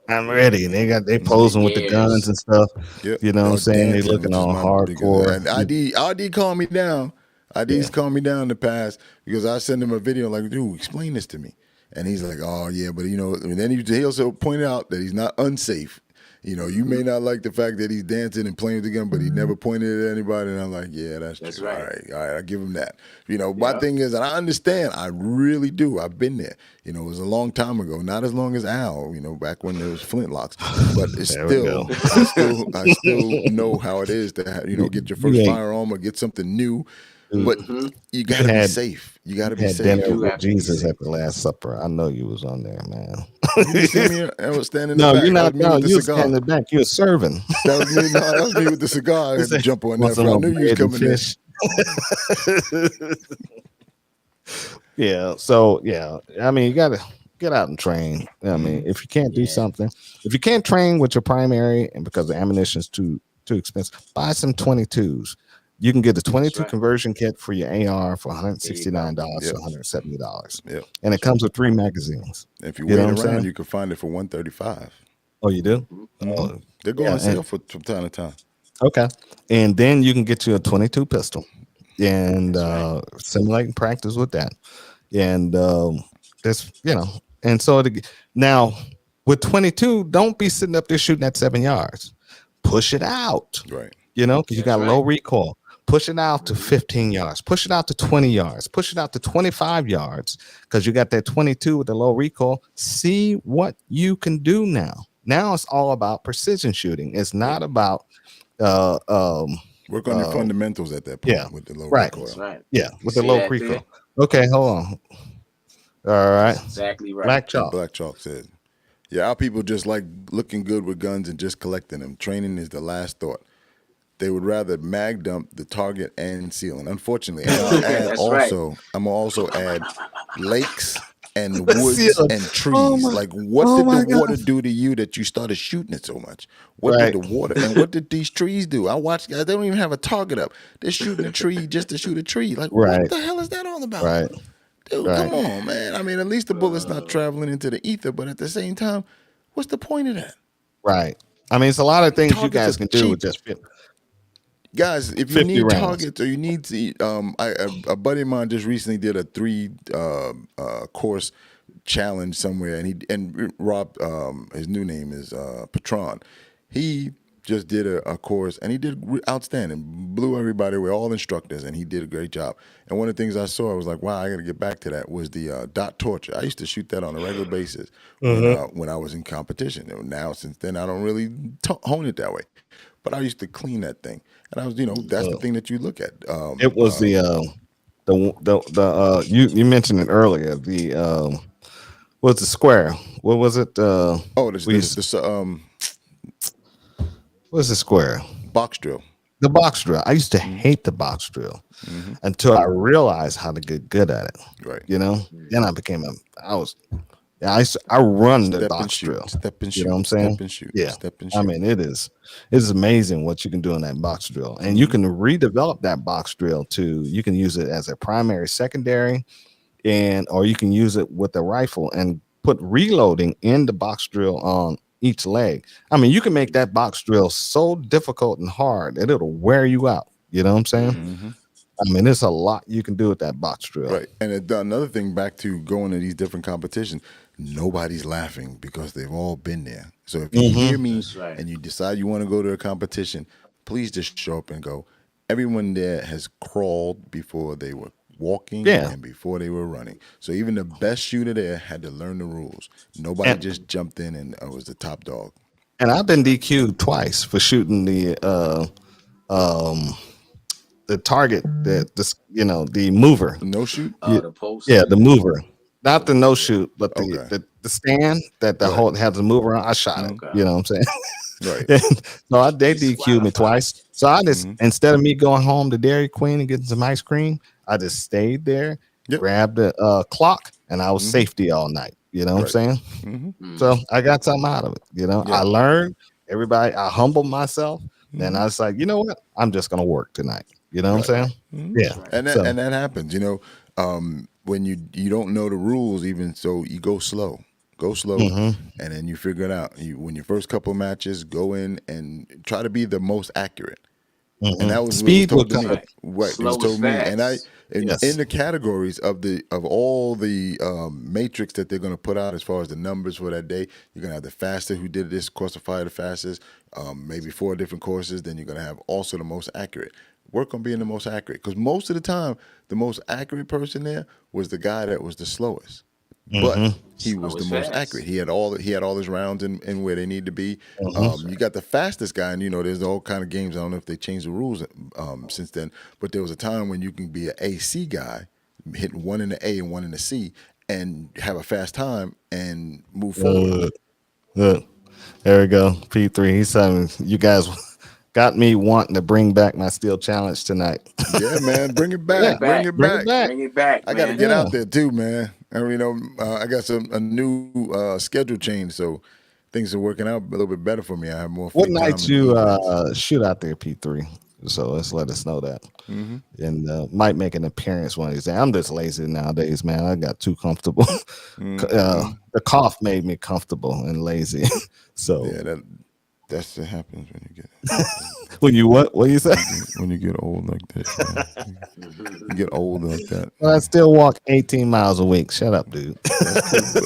B: I'm ready. And they
C: It's the
B: posing with the guns
C: years.
B: and stuff.
A: Yep.
B: You know what I'm
A: Or
B: saying? They
A: dancing,
B: looking
A: which is
B: all
A: my biggest.
B: hardcore.
A: And ID calmed me down.
B: Yeah.
A: ID's calmed me down in the past because I send him a video like, dude, explain this to me. And he's like, oh yeah, but and then he also pointed out that he's not unsafe. You may not like the fact that he's dancing and playing with the gun, but he never pointed it at anybody. And I'm like, yeah, that's
C: That's
A: true.
C: right.
A: All right, I give him that. My
C: Yep.
A: thing is, and I understand, I really do. I've been there. It was a long time ago, not as long as Al. Back when there was flintlocks, but it's
B: There we go.
A: I still know how it is to get your
B: You
A: first
B: ain't
A: firearm or get something new, but
C: Mm-hmm.
A: you
B: you
A: got to be
B: had
A: safe. You got to be
B: had
C: You
A: safe.
B: dinner
C: do
B: with
C: have to be
B: Jesus
C: safe.
B: at the Last Supper. I know you was on there, man.
A: You didn't see me. I was standing in the
B: No, you're
A: back. That was
B: not.
A: me
B: No,
A: with the
B: you was standing
A: cigar.
B: in the back. You was serving.
A: That was me. No, that was me with the cigar. I
B: You
A: had to
B: said,
A: jump on
B: want
A: that.
B: some
A: I
B: more
A: knew you was
B: bread and
A: coming in.
B: fish? Yeah. So yeah, I mean, you gotta get out and train. I mean, if you can't do
C: Yeah.
B: something, if you can't train with your primary, and because the ammunition is too expensive, buy some 22s. You can get a
C: That's
B: 22
C: right.
B: conversion kit for your AR for
C: There you go.
B: $169 to
A: Yep.
B: $170,
A: Yep.
B: and it
C: That's right.
B: comes with 3 magazines.
A: If you
B: You know
A: wait
B: what I'm
A: around,
B: saying?
A: you can find it for 135.
B: Oh, you do?
A: Mm-hmm.
B: Oh,
A: They're going
B: yeah.
A: on
B: And
A: sale from time to time.
B: okay, and then you can get you a 22 pistol and
C: That's right.
B: simulate and practice with that. And that's and so now with 22, don't be sitting up there shooting at 7 yards. Push it out,
A: Right.
B: because you
C: That's
B: got low
C: right.
B: recoil. Push it out to 15 yards. Push it out to 20 yards. Push it out to 25 yards because you got that 22 with the low recoil. See what you can do now. Now it's all about precision shooting. It's
A: Yep.
B: not about uh um
A: Work on your
B: uh
A: fundamentals at that
B: yeah,
A: point with the low
B: right.
C: That's
A: recoil.
C: right.
B: Yeah,
C: You
B: with the
C: see
B: low
C: that there?
B: recoil. Okay, hold on. All right.
C: That's exactly right.
B: Black
A: What
B: chalk.
A: Black Chalk said. Yeah, our people just like looking good with guns and just collecting them. Training is the last thought. They would rather mag dump the target and ceiling. Unfortunately, and I'll add
C: That's right.
A: also, I'm gonna also add lakes and
B: The
A: woods
B: ceiling.
A: and
B: Oh
A: trees.
B: my
A: Like, what
B: oh
A: did the
B: my
A: water
B: gosh.
A: do to you that you started shooting it so much? What did
B: Right.
A: the water and what did these trees do? I watched guys; they don't even have a target up. They're shooting a tree just to shoot a tree. Like, what
B: Right.
A: the hell is that all about?
B: Right.
A: Dude, come
B: Right.
A: on, man. I mean, at least the bullet's not traveling into the ether, but at the same time, what's the point of that?
B: Right. I mean, it's a lot of things you
A: Targets are
B: guys can do with
A: cheap.
B: just
A: Guys, if you
B: 50
A: need
B: rounds.
A: targets or you need to, a buddy of mine just recently did a three course challenge somewhere, and Rob, his new name is Patron. He just did a course and he did outstanding, blew everybody away, all instructors, and he did a great job. And one of the things I saw, I was like, wow, I got to get back to that. Was the dot torture? I used to shoot that on a regular basis when I was in competition. And now since then, I don't really hone it that way. But I used to clean that thing, and I was, that's the
B: Uh,
A: thing that you look at.
B: it was you mentioned it earlier. The what's the square? What was it?
A: Oh,
B: We used,
A: this
B: what's the square?
A: box drill.
B: The box drill. I used to
A: Mm-hmm.
B: hate the box drill
A: Mm-hmm.
B: until I realized how to get good at it.
A: Right.
B: Then I became I was yeah, I run the
A: Step and
B: box
A: shoot.
B: drill.
A: Step and
B: You know what
A: shoot.
B: I'm saying?
A: Step and shoot.
B: Yeah.
A: Step and
B: I
A: shoot.
B: mean, it is amazing what you can do in that box drill. And you
A: Mm-hmm.
B: can redevelop that box drill you can use it as a primary, secondary, or you can use it with a rifle and put reloading in the box drill on each leg. I mean, you can make that box drill so difficult and hard that it'll wear you out. You know what I'm saying?
A: Mm-hmm.
B: I mean, there's a lot you can do with that box drill.
A: Right. And another thing, back to going to these different competitions, nobody's laughing because they've all been there. So if you
B: Hmm.
A: hear me
C: That's right.
A: and you decide you want to go to a competition, please just show up and go. Everyone there has crawled before they were walking
B: Yeah.
A: and before they were running. So even the best shooter there had to learn the rules. Nobody
B: And
A: just jumped in and was the top dog.
B: I've been DQ'd twice for shooting um the target that this the mover.
A: No shoot?
B: Yeah,
C: The post.
B: yeah, the mover. Not the no shoot, but the
A: Okay.
B: the, the stand that the
A: Right.
B: whole has the mover on. I shot it.
A: Mhm.
C: Okay.
B: You know what I'm saying?
A: Right.
B: And so they DQ'd me
C: Disqualified.
B: twice. So I just
A: Hmm.
B: instead of me going home to Dairy Queen and getting some ice cream, I just stayed there,
A: Yep.
B: grabbed the clock, and I was
A: Hmm.
B: safety all night. You know what I'm
A: Right.
B: saying?
A: Hmm.
B: So
C: Mm.
B: I got something out of it. I
A: Yeah.
B: learned everybody. I humbled myself. Then
A: Hmm.
B: I was like, you know what? I'm just gonna work tonight. You know what I'm
A: Right.
C: That's
B: saying?
C: right.
A: Hmm.
B: Yeah.
C: That's right.
B: So
A: And that happens, when you don't know the rules, even so, you go slow,
B: hmm
A: and then you figure it out. When your first couple of matches, go in and try to be the most accurate. And that was what was
B: speed will
A: told to
C: That's
B: come.
A: me.
C: right.
A: Right, it was
C: Slow is
A: told me, and
C: fast.
A: in
B: Yes.
A: the categories of all the matrix that they're going to put out as far as the numbers for that day, you're going to have the fastest who did this course of fire the fastest, maybe 4 different courses. Then you're going to have also the most accurate. Work on being the most accurate because most of the time, the most accurate person there was the guy that was the slowest, but
B: hmm
A: he was
C: Slow
A: the
C: is
A: most accurate.
C: fast.
A: He had all his rounds in where they need to be.
C: That's
A: You
C: right.
A: got the fastest guy, and there's all kind of games. I don't know if they changed the rules since then, but there was a time when you can be an AC guy, hitting one in the A and one in the C, and have a fast time and move forward.
B: Look, look, there we go. P3. He's saying you guys got me wanting to bring back my steel challenge tonight.
A: Yeah, man, bring it
C: Bring
B: Yeah,
C: it
A: back, bring
C: back.
A: it
B: bring it
A: back.
B: back.
C: Bring it back,
A: I got to
C: man.
A: get
B: Yeah.
A: out there too, man. I mean, I got a new schedule change, so things are working out a little bit better for me. I have more
B: What
A: free time
B: nights
A: in the
B: you
A: evenings.
B: shoot out there, P3? So let's let us know that.
A: Mm-hmm.
B: And might make an appearance one of these days. I'm just lazy nowadays, man. I got too comfortable.
A: Mm-hmm.
B: The cough made me comfortable and lazy. So
A: Yeah, that's what happens when you get
B: when you what you say?
A: when you get old like this, man. You get old like that.
B: Well, I still walk 18 miles a week. Shut up, dude.
A: That's cool,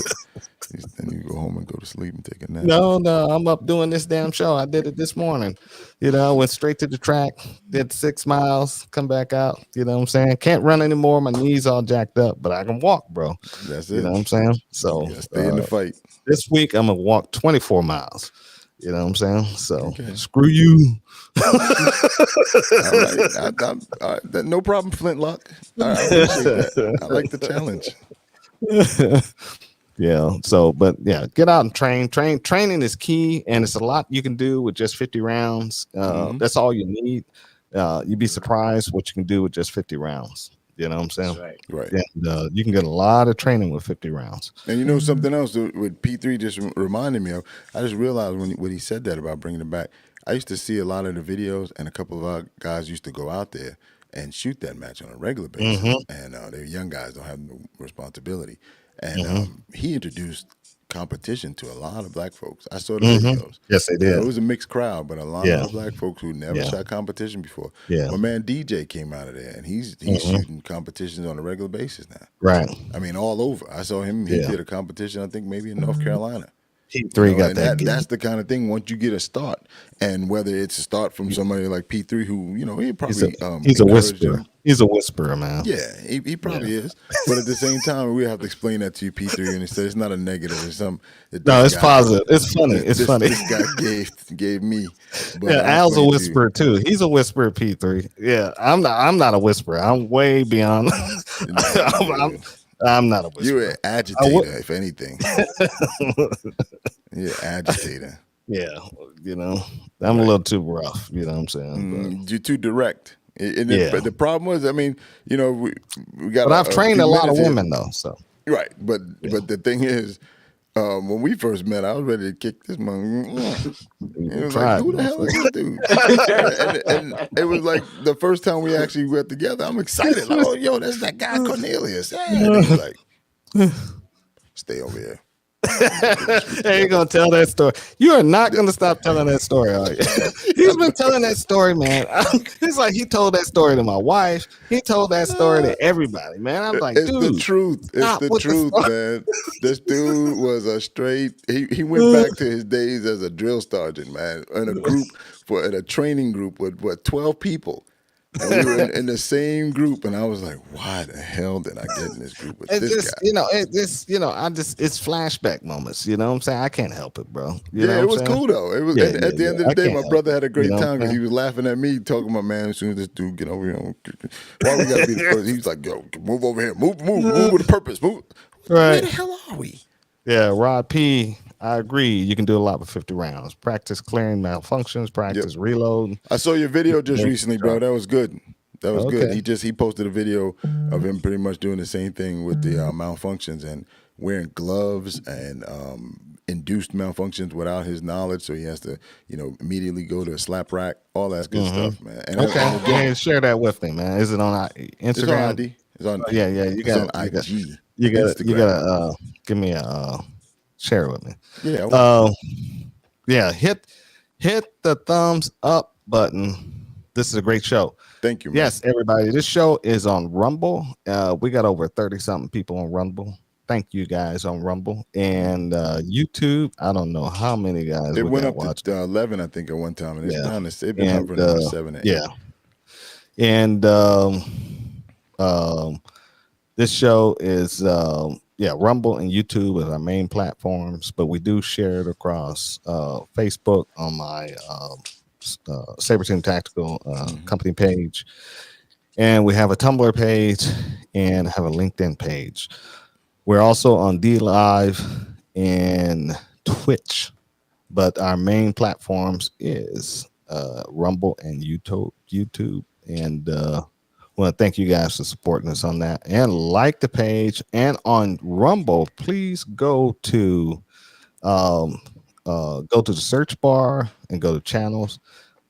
A: but then you go home and go to sleep and take a nap.
B: No, I'm up doing this damn show. I did it this morning. Went straight to the track, did 6 miles, come back out. You know what I'm saying? Can't run anymore. My knees all jacked up, but I can walk, bro.
A: That's
B: You know
A: it.
B: what I'm saying?
A: You
B: So
A: gotta stay in the fight.
B: this week I'm gonna walk 24 miles. You know what I'm saying? So
A: Okay.
B: screw you.
A: All right. All right. No problem, Flintlock. I appreciate that. I like the challenge.
B: Yeah. So, but yeah, get out and train. Training is key, and it's a lot you can do with just 50 rounds.
A: Mhm.
B: That's all you need. You'd be surprised what you can do with just 50 rounds. You know what I'm saying?
C: That's right.
A: Right.
B: And you can get a lot of training with 50 rounds.
A: And you know something else that what P3 just reminded me of? I just realized when he said that about bringing it back, I used to see a lot of the videos, and a couple of our guys used to go out there and shoot that match on a regular basis. And they're young guys, don't have no responsibility. And he introduced competition to a lot of black folks. I saw the videos.
B: Yes, they
A: You know,
B: did.
A: it was a mixed crowd, but a lot of
B: Yeah.
A: the black folks who never
B: Yeah.
A: shot competition before.
B: Yeah.
A: My man DJ came out of there, and he's shooting competitions on a regular basis now.
B: Right.
A: I mean, all over. I saw him. He
B: Yeah.
A: did a competition, I think maybe in North Carolina.
B: P3 got
A: And
B: that.
A: that's the kind of thing. Once you get a start, and whether it's a start from somebody like P3, who he probably
B: He's a
A: encouraged
B: whisperer.
A: him.
B: He's a whisperer, man.
A: Yeah, he probably is. But at the same time, we have to explain that to you, P3, and he said it's not a negative. It's something that
B: No,
A: this
B: it's
A: guy,
B: positive. It's funny. It's funny.
A: This guy gave me. But
B: Yeah,
A: I
B: Al's a
A: explained to you-
B: whisperer too. He's a whisperer. P3. Yeah, I'm not. I'm not a whisperer. I'm way beyond. I'm not a
A: You're
B: whisperer.
A: an agitator, if anything. You're an agitator.
B: Yeah, I'm a little too rough. You know what I'm saying?
A: You're too direct. And
B: Yeah.
A: But the problem was, I mean, we got.
B: But I've trained
A: few
B: a lot of
A: minutes here.
B: women though. So
A: Right, but the thing is, when we first met, I was ready to kick this man. It was
B: tried,
A: like, who the hell is this dude? and it was like the first time we actually went together. I'm excited. Like, oh, yo, that's that guy Cornelius. Yeah. And he's like, stay over here.
B: hey, you gonna tell that story? You are not gonna stop telling that story, are you? He's been telling that story, man. It's like he told that story to my wife. He told that story to everybody, man. I'm like,
A: It's
B: dude,
A: the truth. It's
B: stop
A: the
B: with the
A: truth,
B: story.
A: man. This dude was a straight. He went back to his days as a drill sergeant, man, in a group in a training group with 12 people. And we were in the same group, and I was like, "Why the hell did I get in this group with
B: It
A: this
B: just,
A: guy?"
B: it's flashback moments. You know what I'm saying? I can't help it, bro. You know
A: Yeah,
B: what
A: it was
B: I'm saying?
A: cool though. It was
B: Yeah,
A: at the end of
B: I
A: the day,
B: can't
A: my
B: help
A: brother
B: it.
A: had a great
B: You know what
A: time
B: I'm
A: because he
B: saying?
A: was laughing at me, talking about, man, as soon as this dude get over here, why we gotta be the first? He was like, "Yo, move over here, move with a purpose, move." Where
B: Right.
A: the hell are we?
B: Yeah, Rod P. I agree. You can do a lot with 50 rounds. Practice clearing malfunctions. Practice reload.
A: I saw your video just
B: Make
A: recently,
B: sure.
A: bro. That was good. That was good.
B: Okay.
A: He posted a video of him pretty much doing the same thing with the malfunctions and wearing gloves and induced malfunctions without his knowledge. So he has to, immediately go to a slap rack. All that good stuff, man. And
B: Okay.
A: and again,
B: Hey, share that with me, man. Is it on Instagram?
A: it's on ID. It's on.
B: Yeah. You
A: It's
B: got
A: on IG.
B: You got
A: Instagram.
B: give me a share it with me.
A: Yeah. Okay.
B: Yeah, hit the thumbs up button. This is a great show.
A: Thank you, man.
B: Yes, everybody. This show is on Rumble. We got over 30 something people on Rumble. Thank you guys on Rumble and YouTube. I don't know how many guys
A: It
B: we
A: went
B: got
A: up
B: watching.
A: to 11, I think, at one time, and it's
B: Yeah.
A: down. It's been
B: And
A: hovering around 7 8.
B: yeah, and this show is Rumble and YouTube is our main platforms, but we do share it across Facebook on my Saber Team Tactical company page, and we have a Tumblr page and have a LinkedIn page. We're also on D Live and Twitch, but our main platforms is Rumble and YouTube, and want to thank you guys for supporting us on that and like the page. And on Rumble, please go to the search bar and go to channels,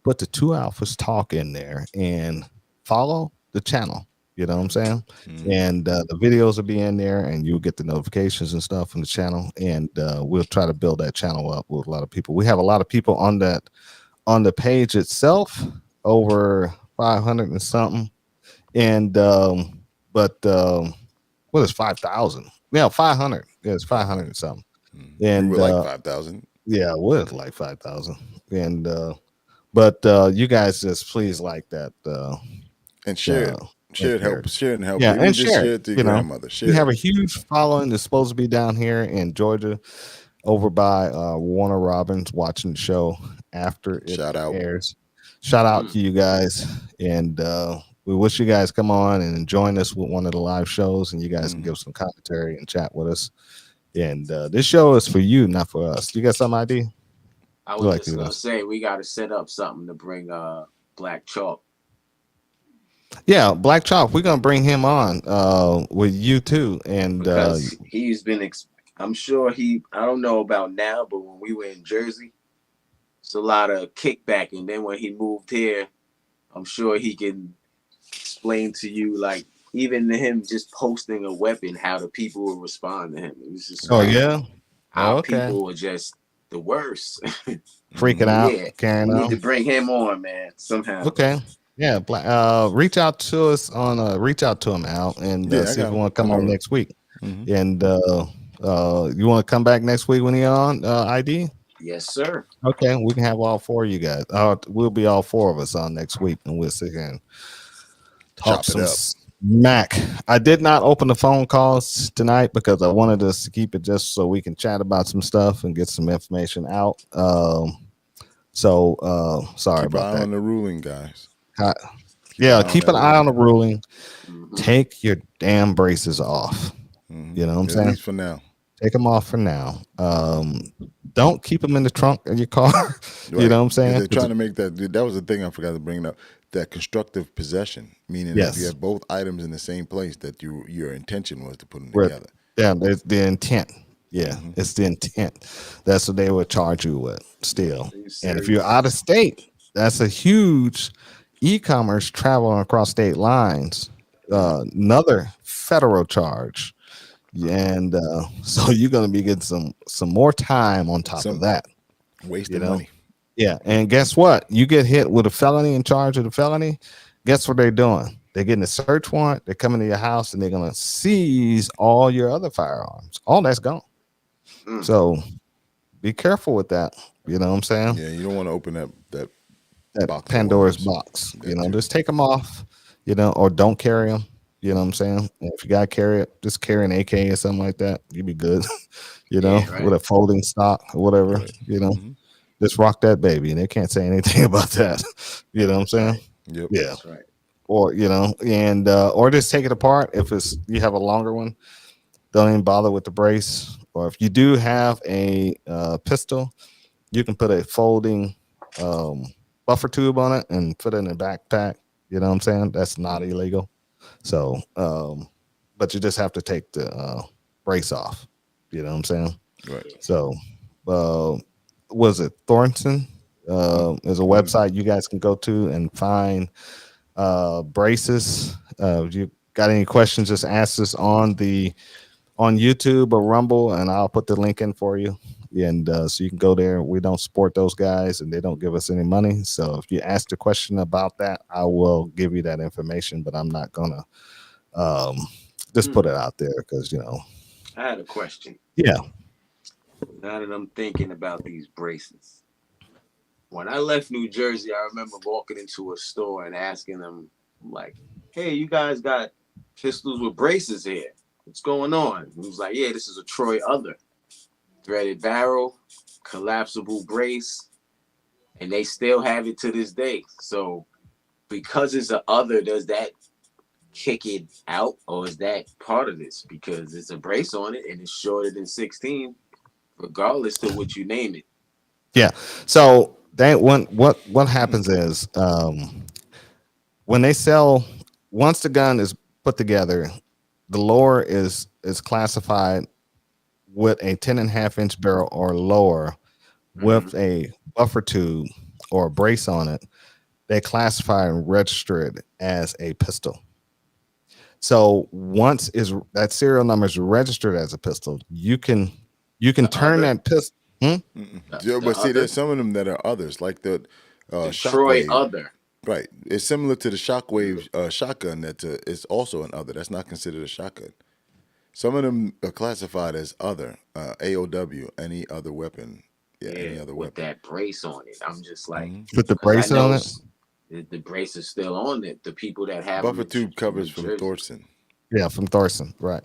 B: put the Two Alphas Talk in there and follow the channel. You know what I'm saying? And the videos will be in there, and you'll get the notifications and stuff from the channel. And we'll try to build that channel up with a lot of people. We have a lot of people on the page itself, over 500 and something. And but what is 5,000? Yeah, 500. Yeah, it's 500 and something.
A: We
B: And
A: were like 5,000.
B: yeah, it was like 5,000. And but you guys just please like that.
A: And share it.
B: And
A: Share it and help.
B: yeah,
A: Even
B: and
A: just
B: share
A: share
B: it.
A: it to your
B: You know,
A: grandmother.
B: we
A: Share
B: have
A: it.
B: a huge following that's supposed to be down here in Georgia, over by Warner Robins, watching the show after it
A: Shout out.
B: airs. Shout out to you guys, and we wish you guys come on and join us with one of the live shows, and you guys can give some commentary and chat with us. And this show is for you, not for us. You got some ID?
C: I
B: You
C: was
B: like
C: just
B: to
C: gonna
B: do
C: say we got to set up something to bring Black Chalk
B: Yeah, Black Chalk. We're gonna bring him on with you too, and
C: because he's been. I'm sure he. I don't know about now, but when we were in Jersey, it's a lot of kickback, and then when he moved here, I'm sure he can explain to you, like even him just posting a weapon, how the people will respond to him. It was just
B: oh
C: crazy.
B: yeah,
C: Our
B: okay,
C: people were just the worst.
B: freaking
C: But
B: out,
C: yeah, we
B: carrying
C: need to
B: on.
C: bring him on, man, somehow.
B: Okay. Yeah, reach out to us on reach out to him, Al, and
A: Yeah, I
B: see if
A: got
B: you
A: him.
B: want to
A: I
B: come on
A: know.
B: next week. And you want to come back next week when you're on ID?
C: Yes, sir.
B: Okay, we can have all four of you guys. We'll be all four of us on next week, and we'll sit here and talk
A: Chop it
B: some
A: up.
B: smack. I did not open the phone calls tonight because I wanted us to keep it just so we can chat about some stuff and get some information out. Sorry
A: Keep an
B: about
A: eye
B: that.
A: on the ruling, guys.
B: Uh,
A: Keep an
B: yeah,
A: eye on
B: keep
A: that
B: an eye
A: ruling.
B: on the ruling.
C: Hmm.
B: Take your damn braces off. You know what I'm
A: At
B: saying?
A: least for now.
B: Take them off for now. Don't keep them in the trunk of your car. You
A: Right.
B: know what I'm
A: Because
B: saying?
A: they're trying to make that. That was the thing I forgot to bring up. That constructive possession, meaning if you
B: Yes,
A: have both items in the same place, that your intention was to put them
B: we're,
A: together.
B: yeah, it's the intent. Yeah, it's the intent. That's what they would charge you with still.
C: Are you
B: And if you're
C: serious?
B: out of state, that's a huge e-commerce traveling across state lines. Another federal charge. And so you're going to be getting some more time on top of
A: Some
B: that. You
A: wasting
B: know,
A: money.
B: yeah. And guess what? You get hit with a felony in charge of the felony. Guess what they're doing? They're getting a search warrant. They're coming to your house and they're going to seize all your other firearms. All that's gone.
C: Mm.
B: So be careful with that. You know what I'm saying?
A: Yeah, you don't want to open that
B: That
A: box of
B: Pandora's
A: worms.
B: box. You
A: That
B: know,
A: too.
B: just take them off. You know, or don't carry them. You know what I'm saying? And if you got to carry it, just carry an AK or something like that. You'd be good. You know,
C: Yeah,
B: with
C: right.
B: a folding stock or whatever.
A: Right.
B: You know, just rock that baby, and they can't say anything about that. You know what I'm
C: That's
B: saying?
C: right.
A: Yep.
B: Yeah.
C: That's right.
B: Or you know, and or just take it apart if it's you have a longer one. Don't even bother with the brace. Or if you do have a pistol, you can put a folding um, buffer tube on it and put it in a backpack. You know what I'm saying? That's not illegal. So, but you just have to take the brace off. You know what I'm saying?
A: Right.
B: So, uh, was it Thornton? Is a website you guys can go to and find braces. If you got any questions, just ask us on YouTube or Rumble, and I'll put the link in for you. And so you can go there. We don't support those guys, and they don't give us any money. So if you ask a question about that, I will give you that information. But I'm not gonna um, just put
C: Mm.
B: it out there because
C: I had a question.
B: yeah,
C: Now that I'm thinking about these braces, when I left New Jersey, I remember walking into a store and asking them, like, "Hey, you guys got pistols with braces here? What's going on?" And he was like, "Yeah, this is a Troy Other threaded barrel, collapsible brace, and they still have it to this day." So because it's a other, does that kick it out, or is that part of this? Because it's a brace on it and it's shorter than 16, regardless to what you name it.
B: yeah. So that when what happens is when they sell once the gun is put together, the lower is classified with a 10 and a half inch barrel or lower with
C: Mm-hmm.
B: a buffer tube or a brace on it, they classify and register it as a pistol. So once is that serial number is registered as a pistol, you can
C: The
B: turn
C: other,
B: that pistol.
A: Yeah,
C: the
A: but see, there's
C: other,
A: some of them that are others, like the
C: the Troy
A: shockwave.
C: other.
A: Right, it's similar to the shockwave shotgun. It's also an other. That's not considered a shotgun. Some of them are classified as other, AOW, any other weapon. Yeah,
C: Yeah,
A: any other
C: with
A: weapon.
C: that brace on it. I'm just like,
B: With the
C: because I
B: brace
C: know
B: on it.
C: the brace is still on it. The people that have them
A: Buffer
C: in
A: tube covers
C: New
A: from
C: Jersey.
A: Thorson.
B: Yeah, from Thorson. Right.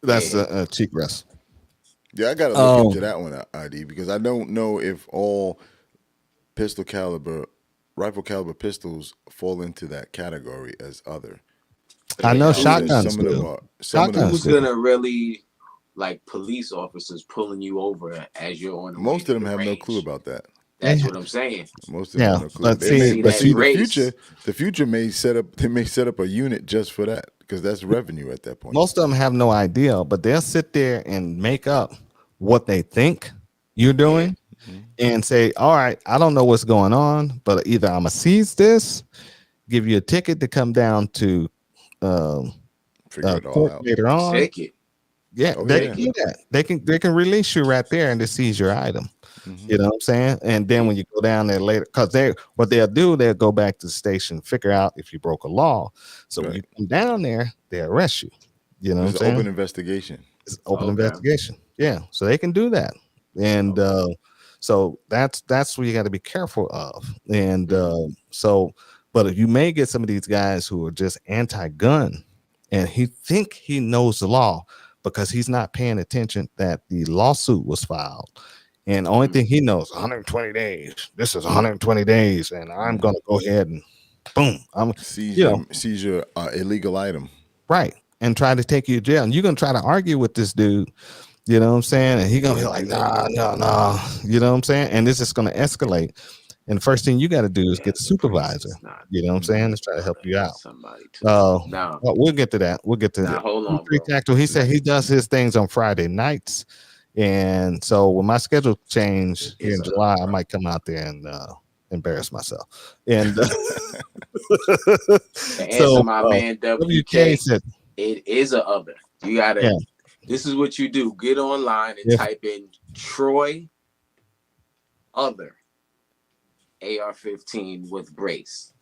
B: That's
C: Yeah.
B: a cheek rest.
A: Yeah, I got to look
B: Oh,
A: into that one, ID, because I don't know if all pistol caliber, rifle caliber pistols fall into that category as other.
B: I
C: Yeah.
B: know
A: It says
B: shotguns
A: some of them
B: do.
A: are. Some of them.
B: Shotguns
C: Who's
B: do.
C: gonna really like police officers pulling you over as you're on the way
A: Most
C: to
A: of them
C: the
A: have no clue
C: range?
A: about that.
C: That's
B: Yeah,
C: what I'm saying.
A: Most of them
B: yeah.
A: have no clue.
B: But
A: They
C: They
B: see,
A: may
C: see
B: but
C: that
A: see
B: see,
A: the
C: brace.
A: future. The future may set up. They may set up a unit just for that because that's revenue at that point.
B: most of them have no idea, but they'll sit there and make up what they think you're
C: Yeah.
B: doing and say, all right, I don't know what's going on, but either I'm gonna seize this, give you a ticket to come down to um,
A: Figure it all
B: court
A: out.
B: later on.
C: Ticket.
B: Yeah,
A: Oh
B: they can
A: yeah.
C: Ticket.
B: do that. They can release you right there and just seize your item. You know what I'm saying? And then when you go down there later, because what they'll do, they'll go back to the station, figure out if you broke a law. So when
A: Right.
B: you come down there, they arrest you. You know what I'm
A: It's an open
B: saying?
A: investigation.
B: It's open
C: Okay.
B: investigation. Yeah, so they can do that, and
C: Okay.
B: so that's what you got to be careful of. And
C: Mhm.
B: but you may get some of these guys who are just anti-gun, and he think he knows the law because he's not paying attention that the lawsuit was filed. And the only
C: Mhm.
B: thing he knows, 120 days. This is 120 days, and I'm gonna go ahead and boom.
A: Seize
B: You know,
A: your illegal item.
B: right, and try to take you to jail. And you're gonna try to argue with this dude, you know what I'm saying? And he gonna be like, nah, no, no. You know what I'm saying? And this is gonna escalate. And the first thing you got to do is
C: Yeah,
B: get a
C: the brace
B: supervisor.
C: is not
B: You know what I'm saying? Let's try to help
C: other.
B: you out.
C: That's somebody too. Now,
B: Well, we'll get to that. We'll get to
C: now hold on,
B: Free
C: bro.
B: Tactical. He said
C: Like,
B: he does his things on Friday nights. And so when my schedule
C: it
B: changed here
C: is
B: in
C: a
B: July, I
C: bro.
B: might come out there and embarrass myself. And
C: To answer
B: so
C: my man
B: WK
C: WK,
B: said,
C: it is a other. You
B: yeah,
C: gotta. This is what you do. Get online and
B: if
C: type in Troy other AR-15 with brace.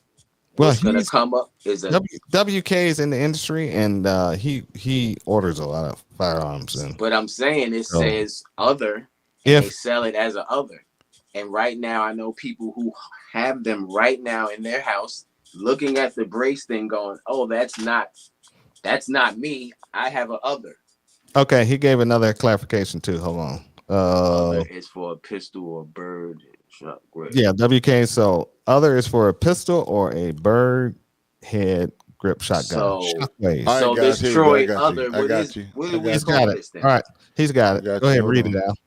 B: well,
C: What's gonna
B: he's
C: come up is a.
B: WK is in the industry, and he orders a lot of firearms, and
C: But I'm saying it
B: so
C: says other, and they
B: if
C: sell it as a other. And right now, I know people who have them right now in their house, looking at the brace thing, going, "Oh, that's not me. I have a other."
B: okay, he gave another clarification too. Hold on.
C: Other is for a pistol or bird shot grip.
B: Yeah, WK. So other is for a pistol or a bird head grip shotgun.
C: So,
A: All
B: Shockwaves.
A: right,
C: so
A: guys.
C: this
A: Here you go. I
C: Troy
A: got you.
C: other,
A: I got you.
C: what
A: I
C: do we
B: He's
A: got you.
B: got
C: call
B: it.
C: this
B: All
C: then?
B: right, he's got
A: I
B: it.
A: got
B: Go
A: you.
B: ahead,
A: Hold
B: read it
A: on.
B: out.